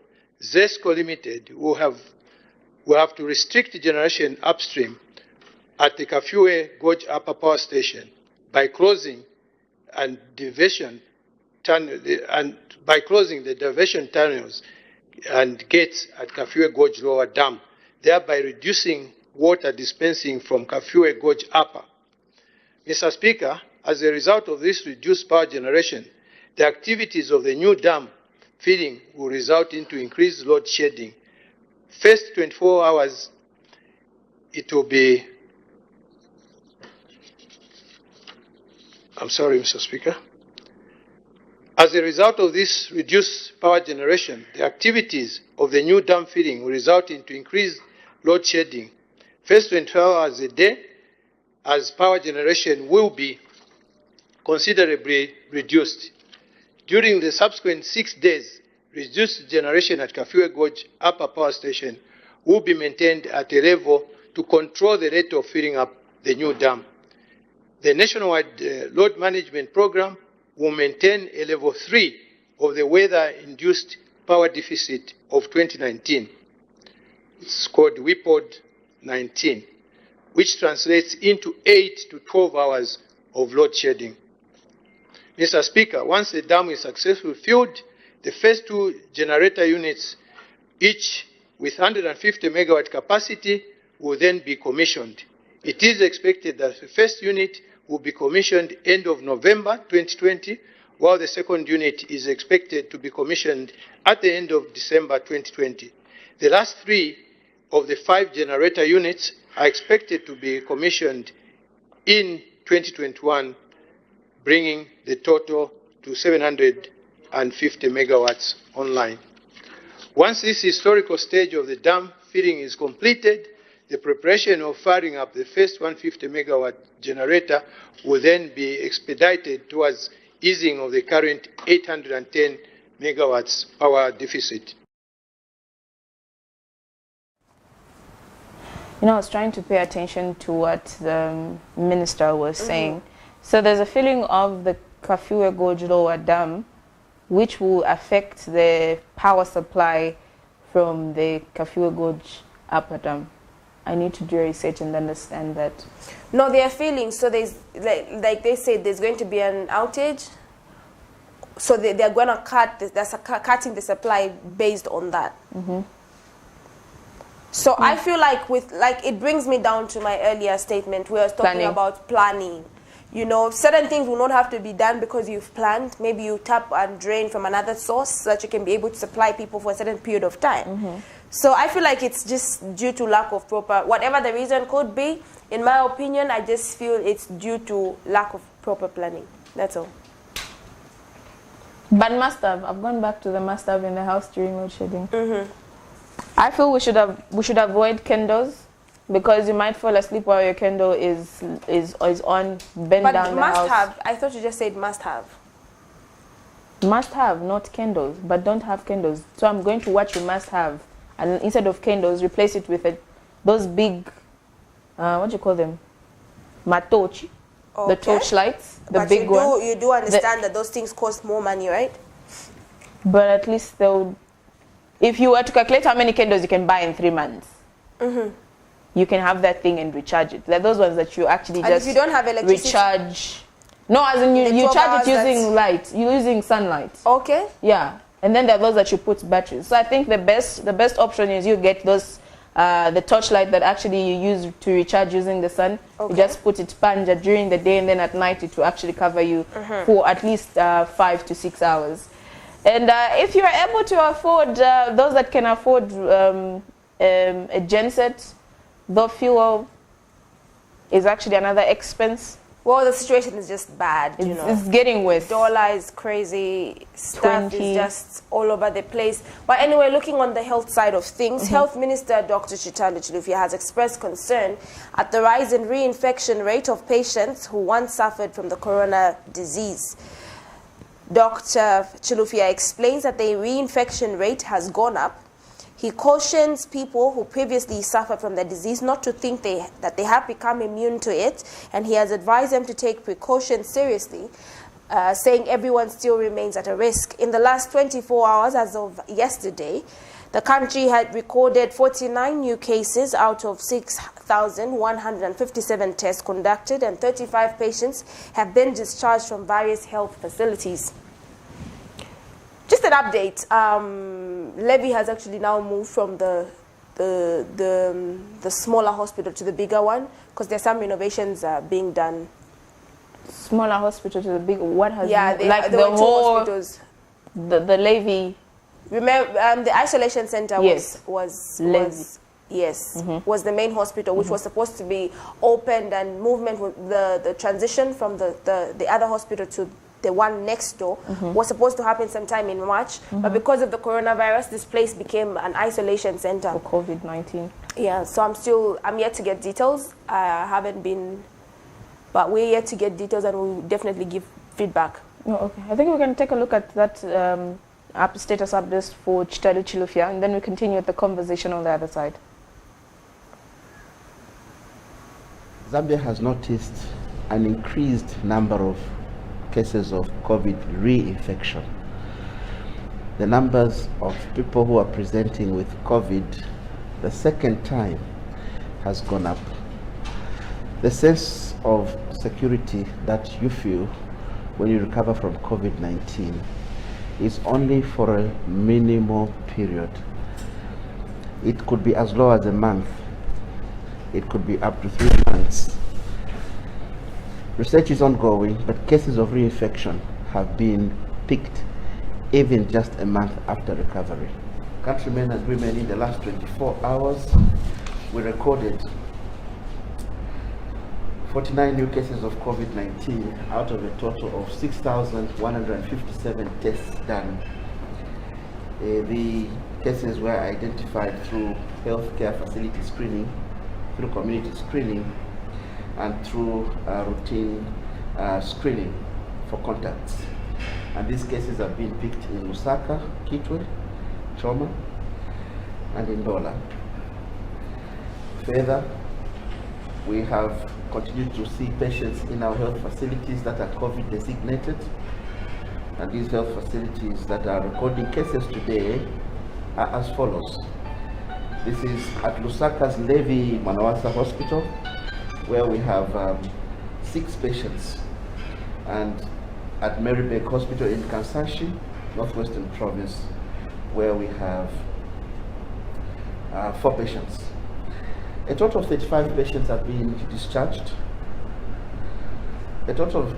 [SPEAKER 14] ZESCO Limited will have to restrict generation upstream at the Kafue Gorge Upper Power Station by closing and diversion the diversion tunnels and gates at Kafue Gorge Lower Dam, thereby reducing water dispensing from Kafue Gorge Upper. Mr. Speaker, as a result of this reduced power generation, the activities of the new dam feeding will result into increased load shedding. First 24 hours, it will be, I'm sorry, Mr. Speaker. As a result of this reduced power generation, the activities of the new dam feeding will result into increased load shedding. First 24 hours a day, as power generation will be considerably reduced. During the subsequent 6 days, reduced generation at Kafue Gorge Upper Power Station will be maintained at a level to control the rate of filling up the new dam. The nationwide load management program will maintain a level 3 of the weather-induced power deficit of 2019. It's called WIPOD 19, which translates into 8 to 12 hours of load shedding. Mr. Speaker, once the dam is successfully filled, the first 2 generator units, each with 150 megawatt capacity, will then be commissioned. It is expected that the first unit will be commissioned end of November 2020, while the second unit is expected to be commissioned at the end of December 2020. The last 3 of the 5 generator units are expected to be commissioned in 2021, bringing the total to 750 megawatts online. Once this historical stage of the dam filling is completed, the preparation of firing up the first 150 megawatt generator will then be expedited towards easing of the current 810 megawatts power deficit.
[SPEAKER 1] You know, I was trying to pay attention to what the minister was saying. So there's a filling of the Kafue Gorge Lower Dam, which will affect the power supply from the Kafue Gorge Upper Dam. I need to do research and understand that.
[SPEAKER 2] No, they are filling. So there's, like they said, there's going to be an outage. So they're going to cut, cutting the supply based on that. So I feel like it brings me down to my earlier statement where I was talking about planning. You know, certain things will not have to be done because you've planned. Maybe you tap and drain from another source so that you can be able to supply people for a certain period of time. So I feel like it's just due to lack of proper, whatever the reason could be, in my opinion, I just feel it's due to lack of proper planning. That's all.
[SPEAKER 1] But must have. I've gone back to the must have in the house during load shedding. I feel we should avoid candles because you might fall asleep while your candle is on, bend
[SPEAKER 2] But
[SPEAKER 1] down the
[SPEAKER 2] must
[SPEAKER 1] house.
[SPEAKER 2] have. I thought you just said must have.
[SPEAKER 1] Must have, not candles, but don't have candles. So I'm going to watch you must have, and instead of candles, replace it with those big, what do you call them? Matochi, the torch lights, the
[SPEAKER 2] But
[SPEAKER 1] big one.
[SPEAKER 2] you do understand that those things cost more money, right?
[SPEAKER 1] But at least they'll. If you were to calculate how many candles you can buy in 3 months, you can have that thing and recharge it. They're those ones that you actually
[SPEAKER 2] And
[SPEAKER 1] just
[SPEAKER 2] if you don't have electricity,
[SPEAKER 1] recharge. No, as in you charge it using light. You're using sunlight.
[SPEAKER 2] Okay.
[SPEAKER 1] Yeah, and then there are those that you put batteries. So I think the best option is you get those the torchlight that actually you use to recharge using the sun. You just put it panja during the day, and then at night it will actually cover you for at least 5 to 6 hours. And if you are able to afford, those that can afford a genset, though fuel is actually another expense.
[SPEAKER 2] Well, the situation is just bad, you know.
[SPEAKER 1] It's getting worse.
[SPEAKER 2] Dollar is crazy. Stuff is just all over the place. But anyway, looking on the health side of things, Health Minister Dr. Chitalo Chilufya has expressed concern at the rise in reinfection rate of patients who once suffered from the corona disease. Dr. Chilufya explains that the reinfection rate has gone up. He cautions people who previously suffered from the disease not to think that they have become immune to it, and he has advised them to take precautions seriously, saying everyone still remains at a risk. In the last 24 hours, as of yesterday, the country had recorded 49 new cases out of 6,157 tests conducted, and 35 patients have been discharged from various health facilities. Just an update. Levy has actually now moved from the smaller hospital to the bigger one because there's some renovations being done.
[SPEAKER 1] Smaller hospital to the big. What has?
[SPEAKER 2] Yeah,
[SPEAKER 1] like
[SPEAKER 2] there were two hospitals.
[SPEAKER 1] The Levy.
[SPEAKER 2] Remember, the isolation center was the main hospital, which was supposed to be opened, and movement with the transition from the other hospital to the one next door was supposed to happen sometime in March, but because of the coronavirus, this place became an isolation center
[SPEAKER 1] for COVID-19.
[SPEAKER 2] Yeah, so I'm yet to get details. I haven't been, but we're yet to get details, and we'll definitely give feedback.
[SPEAKER 1] Oh, okay. I think we can take a look at that status update for Chitalo Chilufya, and then we continue with the conversation on the other side.
[SPEAKER 15] Zambia has noticed an increased number of cases of COVID reinfection. The numbers of people who are presenting with COVID the second time has gone up. The sense of security that you feel when you recover from COVID-19 is only for a minimal period. It could be as low as a month. It could be up to 3 months. Research is ongoing, but cases of reinfection have been picked even just a month after recovery. Countrymen and women, in the last 24 hours, we recorded 49 new cases of COVID-19 out of a total of 6,157 tests done. The cases were identified through healthcare facility screening, through community screening, and through routine screening for contacts. And these cases have been picked in Lusaka, Kitwe, Choma, and in Ndola. Further, we have continued to see patients in our health facilities that are COVID designated. And these health facilities that are recording cases today are as follows. This is at Lusaka's Levi Manawasa Hospital, where we have 6 patients, and at Marybeck Hospital in Kansashi, Northwestern Province, where we have 4 patients. A total of 35 patients have been discharged. A total of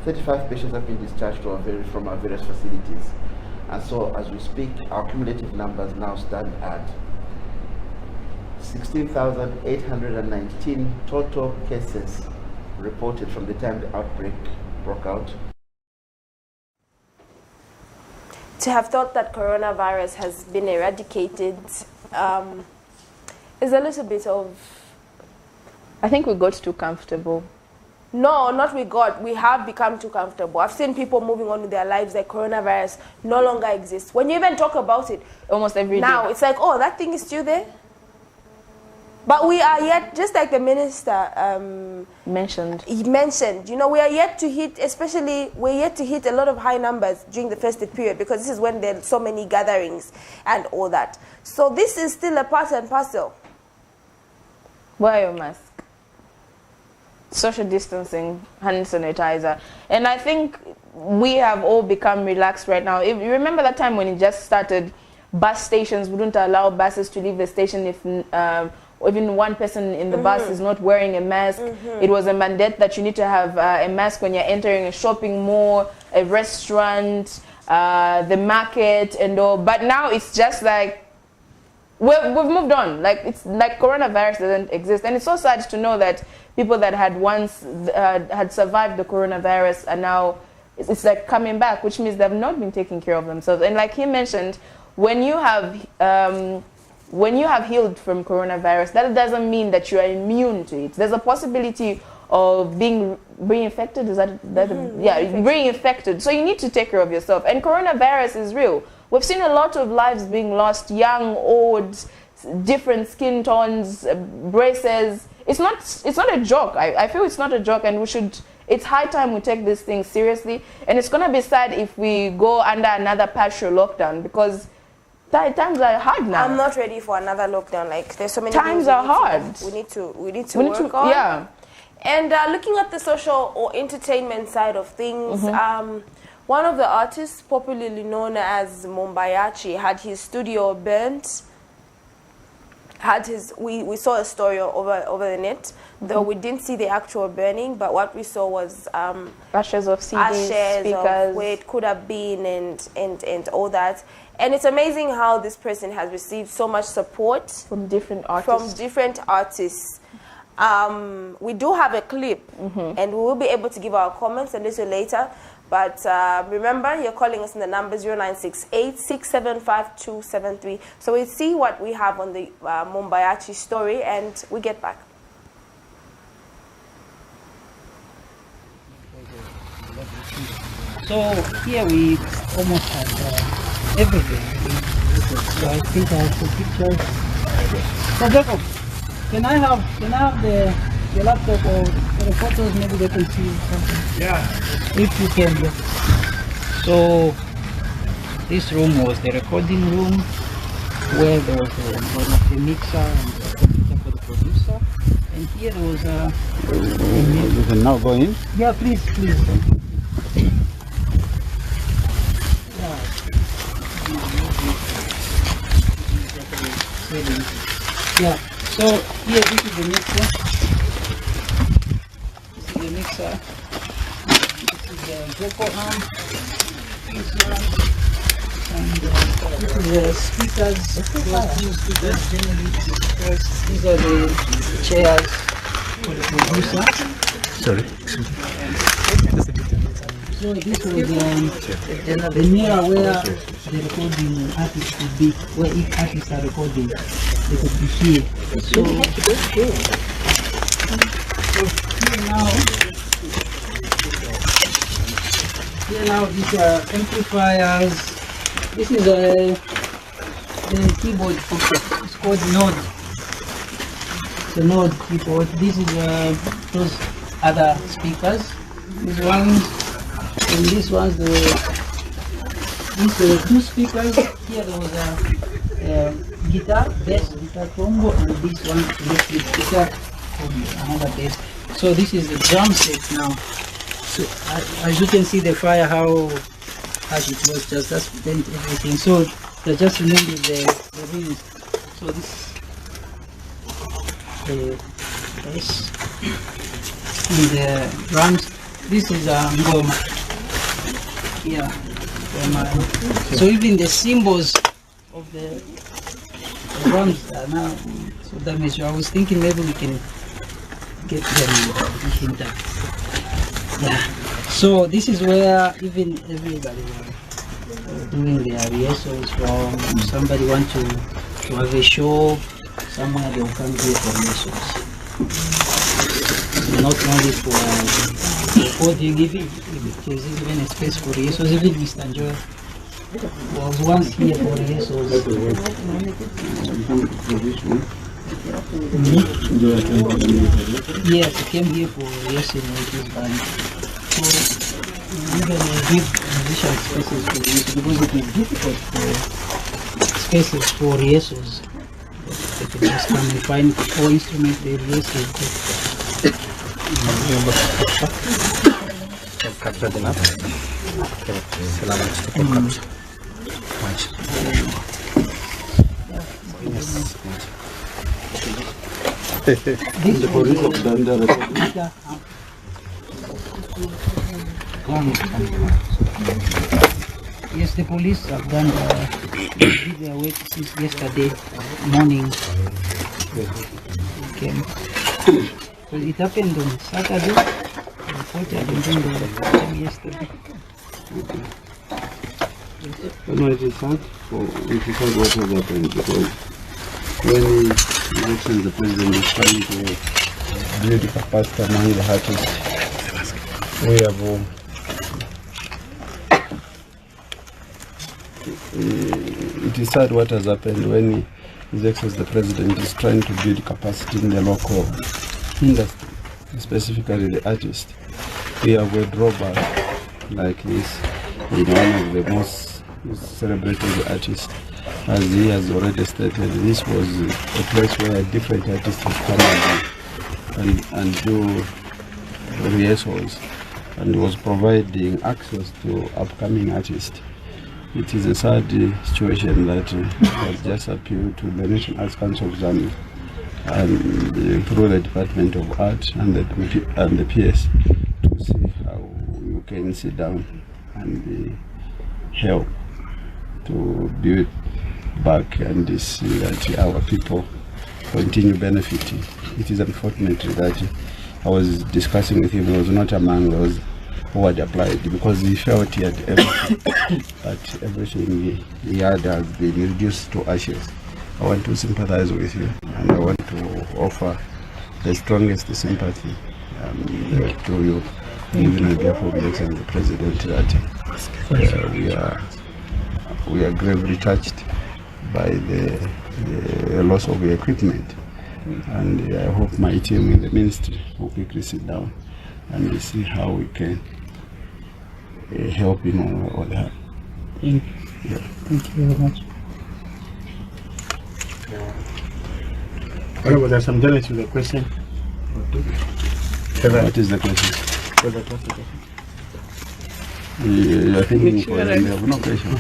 [SPEAKER 15] 35 patients have been discharged from our various facilities. And so as we speak, our cumulative numbers now stand at 16,819 total cases reported from the time the outbreak broke out.
[SPEAKER 2] To have thought that coronavirus has been eradicated is a little bit of...
[SPEAKER 1] I think we got too comfortable.
[SPEAKER 2] No, not we got. We have become too comfortable. I've seen people moving on with their lives like coronavirus no longer exists. When you even talk about it,
[SPEAKER 1] almost every day.
[SPEAKER 2] Now, it's like, oh, that thing is still there. But we are yet, just like the minister
[SPEAKER 1] mentioned,
[SPEAKER 2] you know, we are yet to hit, we're yet to hit a lot of high numbers during the festive period, because this is when there are so many gatherings and all that. So this is still a part and parcel.
[SPEAKER 1] Wear your mask. Social distancing, hand sanitizer. And I think we have all become relaxed right now. If you remember that time when it just started, bus stations wouldn't allow buses to leave the station if even one person in the bus is not wearing a mask. It was a mandate that you need to have a mask when you're entering a shopping mall, a restaurant, the market and all. But now it's just like, we've moved on. Like, it's like coronavirus doesn't exist. And it's so sad to know that people that had once had survived the coronavirus are now, it's like coming back, which means they've not been taking care of themselves. And like he mentioned, when you have healed from coronavirus, that doesn't mean that you are immune to it. There's a possibility of being reinfected. Is that yeah, reinfected. So you need to take care of yourself. And coronavirus is real. We've seen a lot of lives being lost, young, old, different skin tones, braces. It's not a joke. I feel it's not a joke, and it's high time we take this thing seriously. And it's gonna be sad if we go under another partial lockdown, because times are hard now.
[SPEAKER 2] I'm not ready for another lockdown. Like, there's so many
[SPEAKER 1] times are hard.
[SPEAKER 2] We need to work on.
[SPEAKER 1] Yeah.
[SPEAKER 2] And looking at the social or entertainment side of things, one of the artists popularly known as Mombayachi had his studio burnt. We saw a story over the net, though we didn't see the actual burning, but what we saw was
[SPEAKER 1] ashes of CDs, speakers,
[SPEAKER 2] of where it could have been, and all that. And it's amazing how this person has received so much support
[SPEAKER 1] from different artists.
[SPEAKER 2] We do have a clip, and we will be able to give our comments a little later. But remember, you're calling us on the number 0968-675-273. So we'll see what we have on the Mombayachi story, and we get back.
[SPEAKER 16] So here we almost have everything. So I think I have some pictures. So Jacob, can I have the laptop or the photos? Maybe they can see something.
[SPEAKER 17] Yeah.
[SPEAKER 16] If you can. Yeah. So this room was the recording room where there was the mixer and the computer for the producer. And here there was a...
[SPEAKER 17] You can now go in?
[SPEAKER 16] Yeah, please. Yeah, so here this is the mixer. This is the mixer. This is the vocal arm. This one. And this is the speakers. Those two speakers generally. These are the chairs for the producer.
[SPEAKER 17] Sorry.
[SPEAKER 16] So this was the mirror where the recording artist would be, where each artist are recording, they could be here. So here now these are amplifiers. This is the keyboard. It's called Node. It's a Node keyboard. This is those other speakers. These ones and these ones. These are two speakers. Here there was a guitar, bass, guitar combo, and this one electric guitar combo, another bass. So this is the drum set now. So as you can see the fire, how it was just bent everything. So they're just removing the rings. So this the bass and the drums. This is a ngoma. Yeah. So even the symbols of the drums are now so damaged. I was thinking maybe we can get them intact. Yeah. So this is where even everybody doing their rehearsals from. Somebody want to have a show somewhere, they will come here for rehearsals. Not only for recording, even if there's even a space for rehearsals. Even Mr. Joe was once here for rehearsals. Yes, he came here for rehearsing with his band. So even give musician spaces for rehearsals because it is difficult for spaces for rehearsals. They can just come and find all instruments they rehearse with.
[SPEAKER 18] Captured enough.
[SPEAKER 17] The police have done the
[SPEAKER 16] Yes, the police have done did their work since yesterday morning. Okay. So it happened on Saturday. Unfortunately, it happened yesterday.
[SPEAKER 17] No, it is hard for what has happened because when he mentioned the president is trying to build capacity among the artists, we have it is sad what has happened when His Excellency the President is trying to build capacity in the local industry, specifically the artists. We have a drawback like this in one of the most celebrated artists. As he has already stated, this was a place where different artists would come and do rehearsals and was providing access to upcoming artists. It is a sad situation that has just appealed to the National Arts Council of Zambia and through the Department of Art and the PS to see how you can sit down and help to build back and see that our people continue benefiting. It is unfortunate that I was discussing with him, he was not among those who had applied because he felt he had everything, but everything he had has been reduced to ashes. I want to sympathize with you and I want to offer the strongest sympathy to you, even on behalf of the Excellency President, that we are gravely touched by the loss of the equipment, and I hope my team in the ministry will quickly sit down and see how we can help in all that.
[SPEAKER 16] Thank you very much.
[SPEAKER 17] However, there's some damage to the question. What is the question? You're thinking for them, they have no question.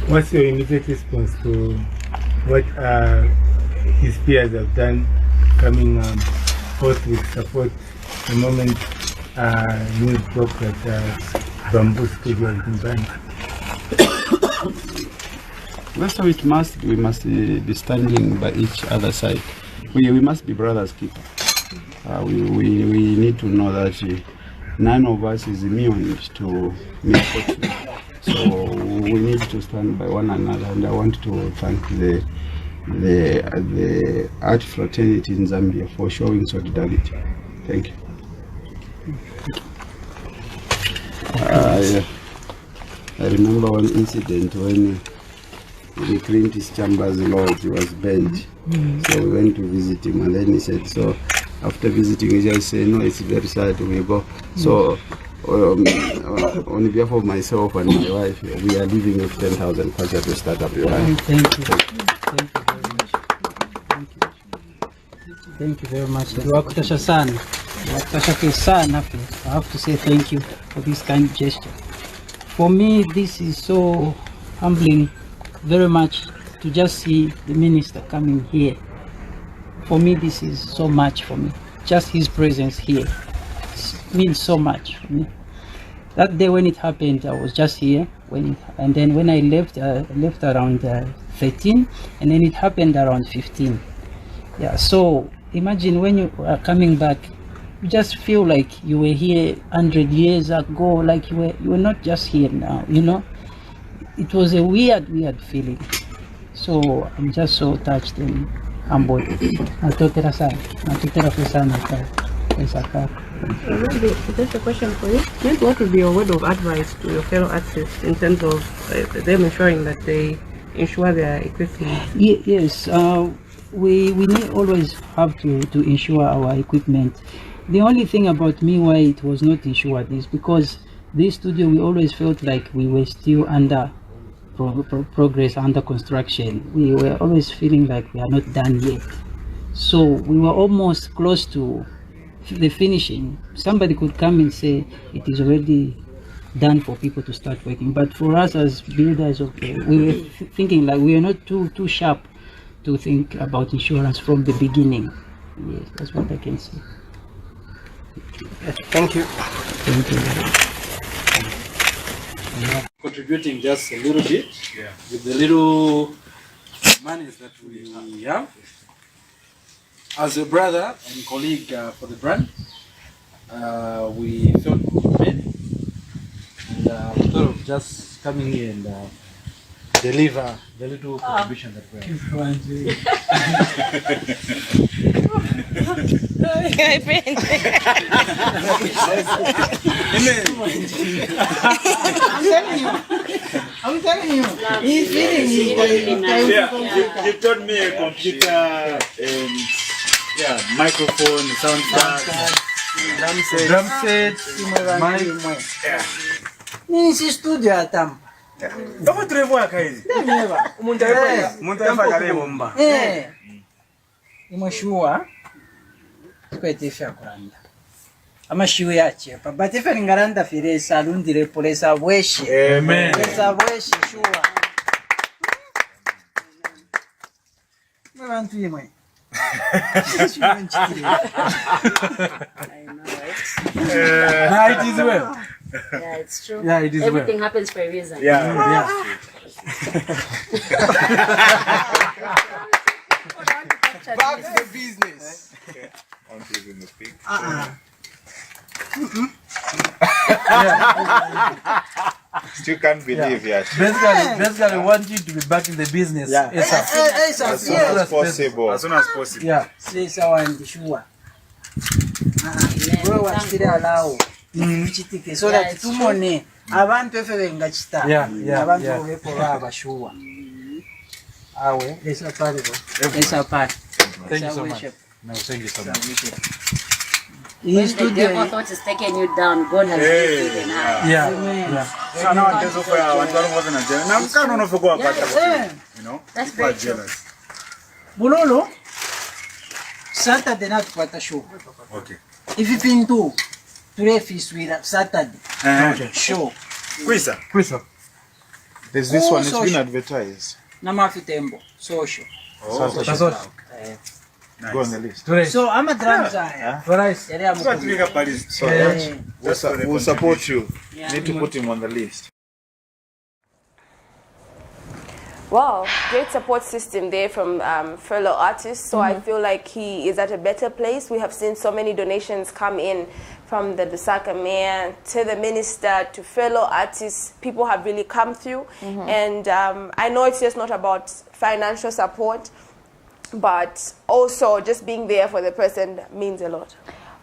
[SPEAKER 19] What's your immediate response to what his peers have done, coming forth with support the moment news broke that Bamboo Studio has been banned?
[SPEAKER 17] That's how it must be. We must be standing by each other side. We must be brothers keepers. we need to know that none of us is immune to misfortune. So we need to stand by one another, and I want to thank the art fraternity in Zambia for showing solidarity. Thank you. I remember one incident when Clint's Chambers Lodge was burned. So we went to visit him, and then he said, so after visiting, he just said, no, it's very sad, we go. So on behalf of myself and my wife, we are leaving with 10,000 kwacha to start up your life.
[SPEAKER 16] Thank you. Thank you very much. Tuwakutasha sana. Tuwakutasha sana. I have to say thank you for this kind gesture. For me, this is so humbling very much to just see the minister coming here. For me, this is so much for me. Just his presence here means so much for me. That day when it happened, I was just here. And then when I left around 13, and then it happened around 15. Yeah, so imagine when you are coming back, you just feel like you were here 100 years ago, like you were not just here now, you know. It was a weird feeling. So I'm just so touched and humbled. Natotera sana.
[SPEAKER 18] Maybe just a question for you. What would be your word of advice to your fellow artists in terms of them ensuring that they ensure their equipment?
[SPEAKER 16] Yes, we need always have to ensure our equipment. The only thing about me why it was not insured is because this studio, we always felt like we were still under progress, under construction. We were always feeling like we are not done yet. So we were almost close to the finishing. Somebody could come and say it is already done for people to start working. But for us as builders, we were thinking like we are not too sharp to think about insurance from the beginning. Yes, that's what I can say.
[SPEAKER 4] Thank you.
[SPEAKER 16] Thank you.
[SPEAKER 20] Contributing just a little bit with the little monies that we have. As a brother and colleague for the brand, we felt good and we thought of just coming here and deliver the little contribution that we have.
[SPEAKER 16] I'm telling you, he's feeling
[SPEAKER 9] You taught me a computer and microphone, sound card,
[SPEAKER 16] drum set, mic. Nini si studio atam.
[SPEAKER 9] Kama turevoa kaizi. Umuntu afaka lebo mba.
[SPEAKER 16] Imashua kwetefya kuranda. Amashiwe yache pa batefe ngaranda firesa lundire polesa bweshe.
[SPEAKER 9] Amen.
[SPEAKER 16] Polesa bweshe shua. Mwantu yemwe.
[SPEAKER 18] I know, right?
[SPEAKER 20] Nah, it is well.
[SPEAKER 18] Yeah, it's true.
[SPEAKER 20] Yeah, it is
[SPEAKER 18] Everything
[SPEAKER 20] well.
[SPEAKER 18] happens for a reason.
[SPEAKER 20] Yeah.
[SPEAKER 9] Back to the business. Still can't believe it.
[SPEAKER 20] Basically, want you to be back in the business.
[SPEAKER 9] As soon as possible. As soon as possible.
[SPEAKER 20] Yeah.
[SPEAKER 16] Say so and sure. Wewe wasire alao. Chitike so that tumone abantu efe bengachita. Abantu bepo baba sure. Awe esa pale bo. Esa pale.
[SPEAKER 20] Thank you so much. No, thank you so much.
[SPEAKER 18] When the devil thought it's taking you down, God has lifted you high.
[SPEAKER 20] Yeah.
[SPEAKER 9] So now I'm just for one wasn't a jealous. Now can't know for go about you know.
[SPEAKER 18] That's very true.
[SPEAKER 16] Bulolo. Saturday night kwata show.
[SPEAKER 9] Okay.
[SPEAKER 16] If you been to Trefis with Saturday.
[SPEAKER 9] Okay.
[SPEAKER 16] Show.
[SPEAKER 20] Quisa.
[SPEAKER 9] There's this one, it's been advertised.
[SPEAKER 16] Namafitembo. Social.
[SPEAKER 9] Oh, nice. Go on the list.
[SPEAKER 16] So I'm a drums guy.
[SPEAKER 9] We'll support you. Need to put him on the list.
[SPEAKER 2] Wow, great support system there from fellow artists. So I feel like he is at a better place. We have seen so many donations come in from the Lusaka mayor to the minister to fellow artists. People have really come through. And I know it's just not about financial support, but also just being there for the person means a lot.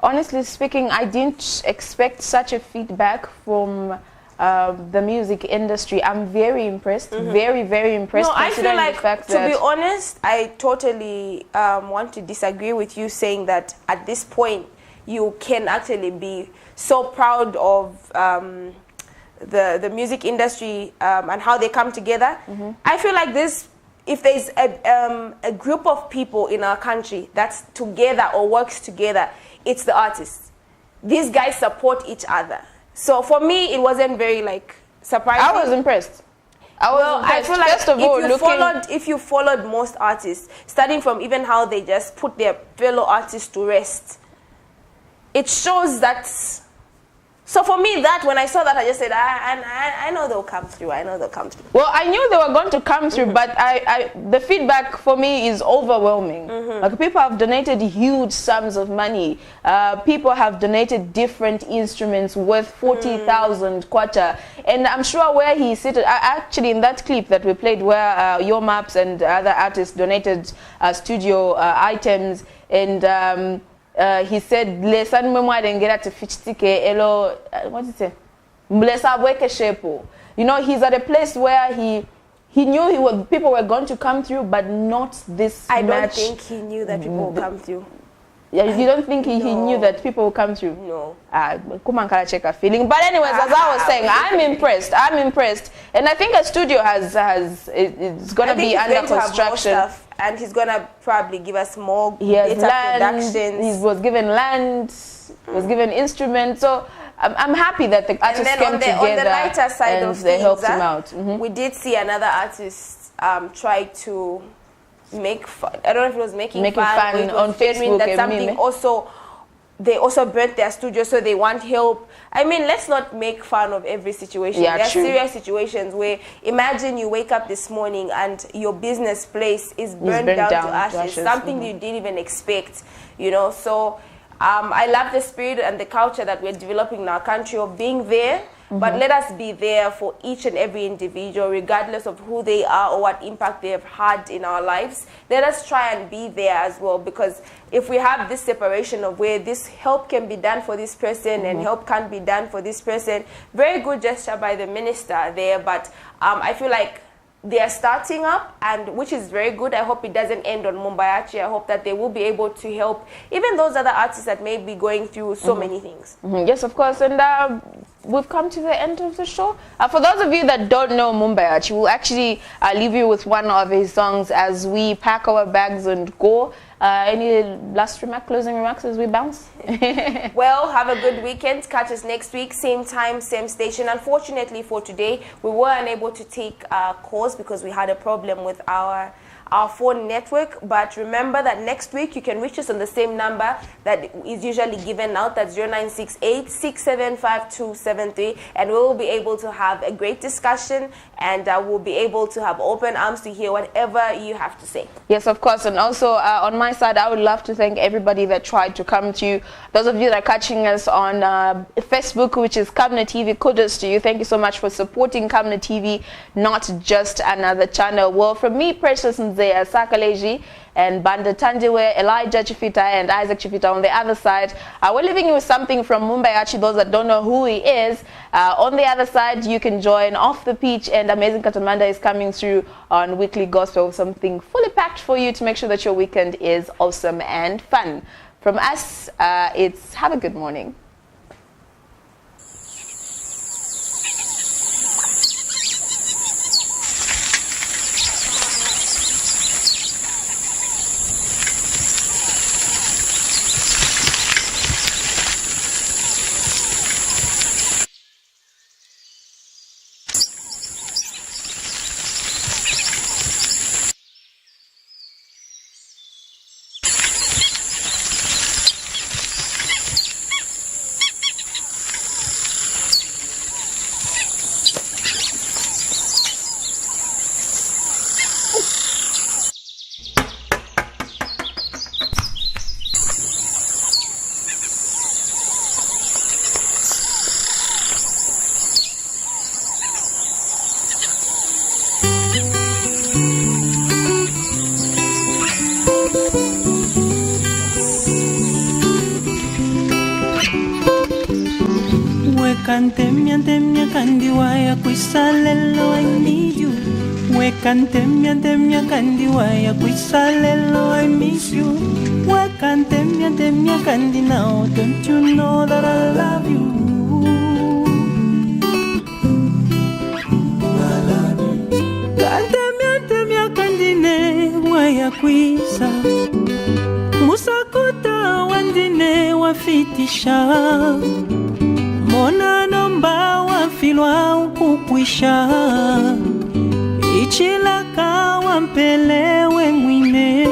[SPEAKER 1] Honestly speaking, I didn't expect such a feedback from the music industry. I'm very impressed, very, very impressed.
[SPEAKER 2] No, I feel
[SPEAKER 1] considering
[SPEAKER 2] like,
[SPEAKER 1] the fact
[SPEAKER 2] to
[SPEAKER 1] that
[SPEAKER 2] be honest, I totally want to disagree with you saying that at this point you can actually be so proud of the music industry and how they come together. I feel like this, if there's a group of people in our country that's together or works together, it's the artists. These guys support each other. So for me, it wasn't very like surprising.
[SPEAKER 1] I was impressed.
[SPEAKER 2] I feel like
[SPEAKER 1] first of all,
[SPEAKER 2] if you followed most artists, starting from even how they just put their fellow artists to rest, it shows that. So for me, that when I saw that, I just said, I know they'll come through. I know they'll come through.
[SPEAKER 1] Well, I knew they were going to come through, but the feedback for me is overwhelming. Like, people have donated huge sums of money. People have donated different instruments worth 40,000 kwacha. And I'm sure where he seated, actually in that clip that we played where Your Maps and other artists donated studio items, and he said, "Lesan memwa dengera to fichtike elo." What did he say? Blesa bweke shepo. You know, he's at a place where he knew people were going to come through, but not this
[SPEAKER 2] I
[SPEAKER 1] much.
[SPEAKER 2] don't think he knew that people will come through.
[SPEAKER 1] Yeah, you don't think he knew that people will come through?
[SPEAKER 2] No.
[SPEAKER 1] Kumankala check a feeling. But anyways, as I was saying, I'm impressed. I'm impressed. And I think a studio it's going to be under construction.
[SPEAKER 2] And he's going to probably give us more
[SPEAKER 1] data
[SPEAKER 2] productions.
[SPEAKER 1] He was given land, was given instruments. So I'm happy that the artists came together
[SPEAKER 2] on the lighter side of
[SPEAKER 1] they
[SPEAKER 2] things,
[SPEAKER 1] helped him out.
[SPEAKER 2] We did see another artist try to make fun. I don't know if it was making fun or it was
[SPEAKER 1] on Facebook.
[SPEAKER 2] That something they also burnt their studio, so they want help. I mean, let's not make fun of every situation.
[SPEAKER 1] Yeah,
[SPEAKER 2] there are
[SPEAKER 1] true.
[SPEAKER 2] serious situations where, imagine you wake up this morning and your business place is burned down to ashes. Something you didn't even expect, you know. So I love the spirit and the culture that we're developing in our country of being there. But let us be there for each and every individual, regardless of who they are or what impact they have had in our lives. Let us try and be there as well, because if we have this separation of where this help can be done for this person and help can't be done for this person, very good gesture by the minister there, but I feel like they are starting up, and which is very good. I hope it doesn't end on Mumbayachi. I hope that they will be able to help even those other artists that may be going through so many things.
[SPEAKER 1] Yes, of course. And we've come to the end of the show. For those of you that don't know Mumbayachi, we'll actually leave you with one of his songs as we pack our bags and go. Any last closing remarks as we bounce?
[SPEAKER 2] Well, have a good weekend. Catch us next week, same time, same station. Unfortunately for today, we were unable to take calls because we had a problem with our phone network. But remember that next week you can reach us on the same number that is usually given out. That's 0968-675273, and we will be able to have a great discussion, and we'll be able to have open arms to hear whatever you have to say.
[SPEAKER 1] Yes, of course. And also on my side, I would love to thank everybody that tried to come to you. Those of you that are catching us on Facebook, which is Camnet TV, kudos to you. Thank you so much for supporting Camnet TV, not just another channel. Well, from me, Precious Nzea Sakaleji, and Banda Tandiwe, Elijah Chifita, and Isaac Chifita on the other side. We're leaving you with something from Mumbayachi, those that don't know who he is. On the other side, you can join Off the Pitch, and Amazing Katamanda is coming through on Weekly Gospel, something fully packed for you to make sure that your weekend is awesome and fun. From us, it's have a good morning.
[SPEAKER 21] Wekantemia kandiwaya kwisalelo I need you. Wekantemia kandiwaya kwisalelo I miss you. Wekantemia kandi now, don't you know that I love you? Kantemia kandine waya kwisa. Musakuta wandine wafitisha. Mona nomba wafilwa ukukwisha. Ichilaka wampelewe mwine.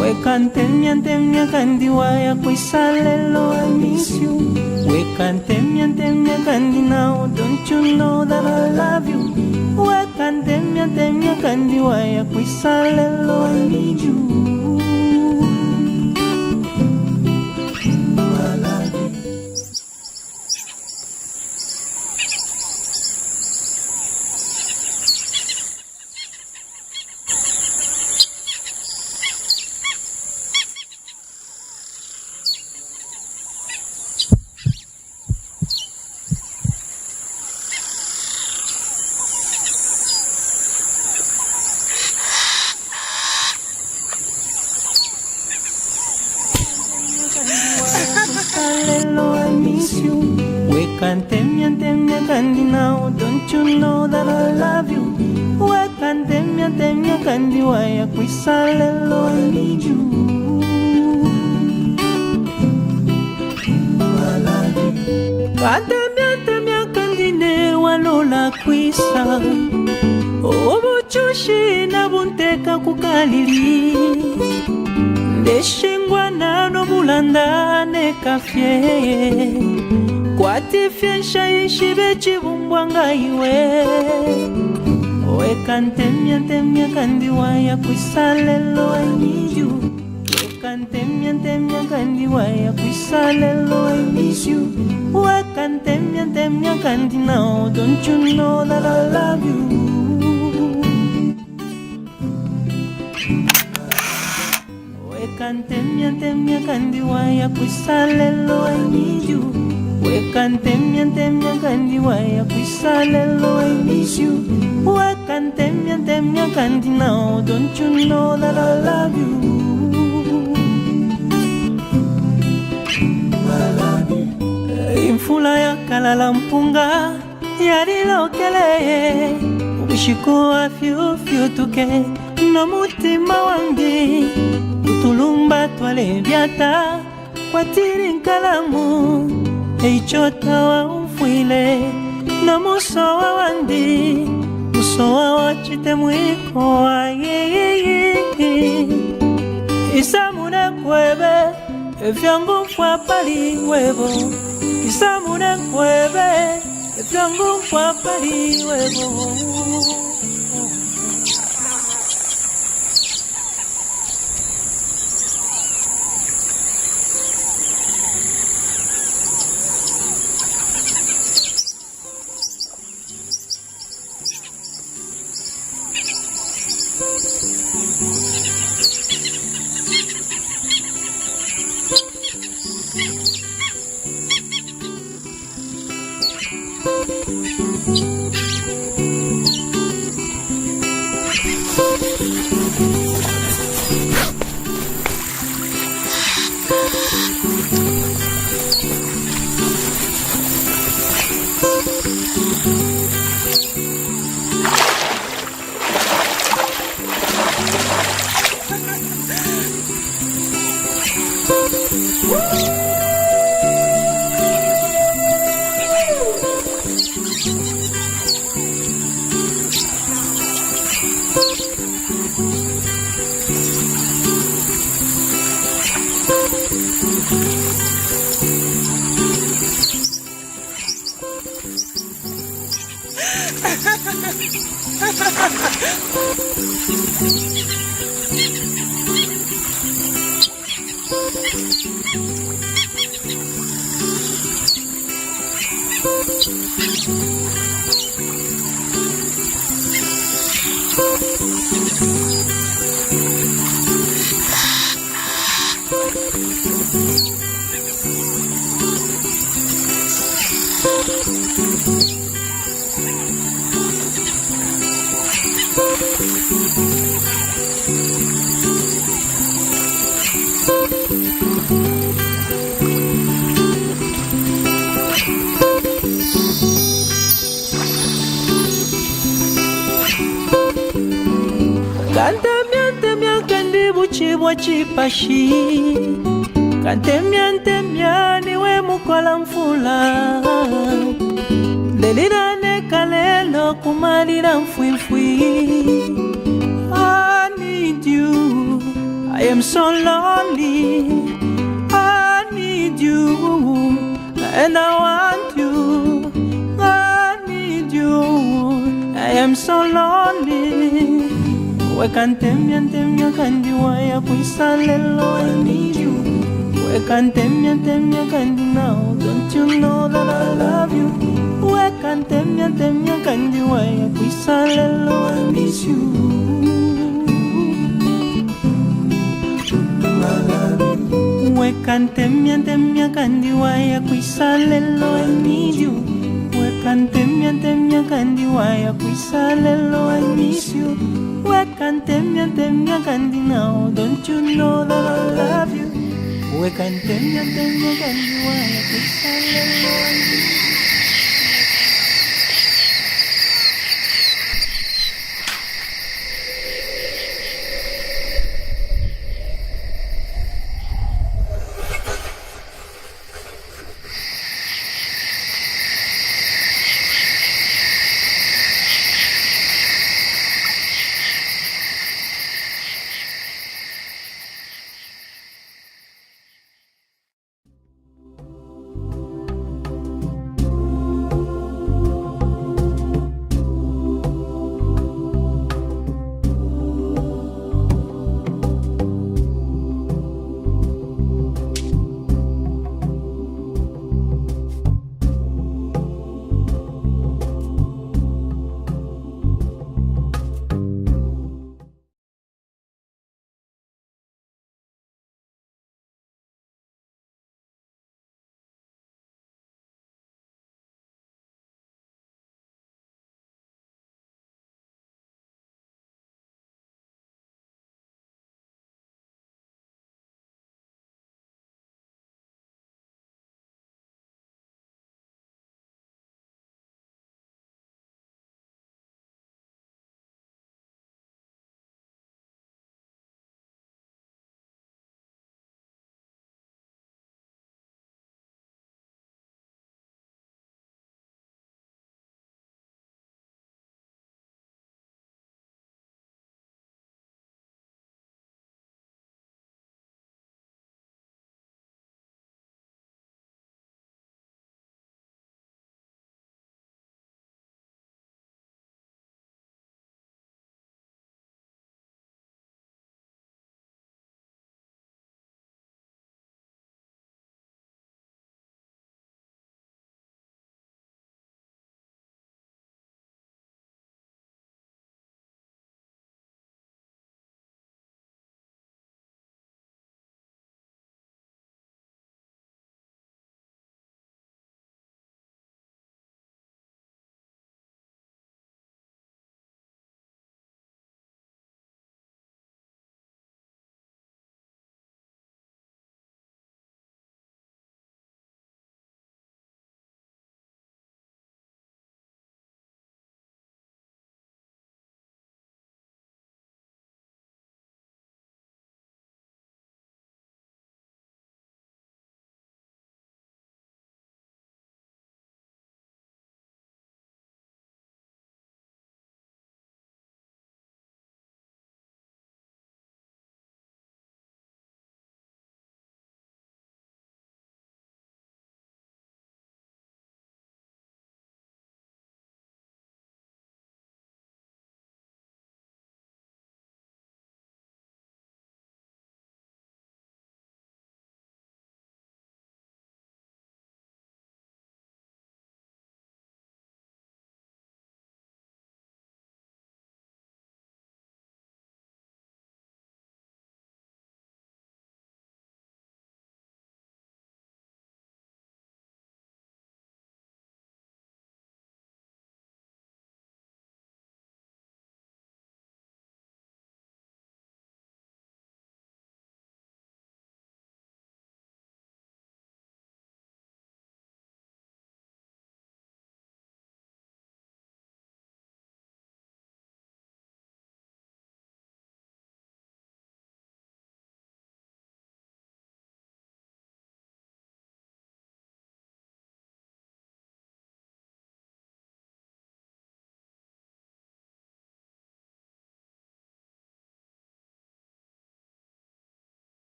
[SPEAKER 21] Wekantemia kandiwaya kwisalelo I miss you. Wekantemia kandi now, don't you know that I love you? Wekantemia kandiwaya kwisalelo I need you. I miss you. Wekantemia kandi now, don't you know that I love you? Wekantemia kandi waya kwisalelo I need you. Kantemia kandi ne walola kwisa. Obuchushi na bunteka kukalili. Ndeshingwa nano bulanda ne kafye. Kwatifye nshayishi bechibumbwa ngaiwe. Wekantemia kandi waya kwisalelo I need you. Wekantemia kandi waya kwisalelo I miss you. Wekantemia kandi now, don't you know that I love you? Wekantemia kandi waya kwisalelo I need you. Wekantemia kandi waya kwisalelo I miss you. Wekantemia kandi now, don't you know that I love you? Imfula ya kalala mpunga yarilokele. Ubishiko afyo tuke no mutima wange. Utulumba twale byata kwa tiri nkalamu. Eichota wa umfwile no musowa wandi. Musowa wachite mwiko wa Isamune kwebe efyangu mfwa pali webo. Isamune kwebe efyangu mfwa pali webo. Kantemia kandi buchibwa chipashi Kantemia niwe mukola mfula Lelirane kalelo kumalira mfwifwi I need you, I am so lonely I need you, and I want you I need you, I am so lonely Wekantemia kandi waya kuisalelo I need you Wekantemia kandi now don't you know that I love you Wekantemia kandi waya kuisalelo I miss you I love you Wekantemia kandi waya kuisalelo I need you Wekantemia kandi waya kuisalelo I miss you Wekantemia kandi now don't you know that I love you Wekantemia kandi waya kuisalelo I miss you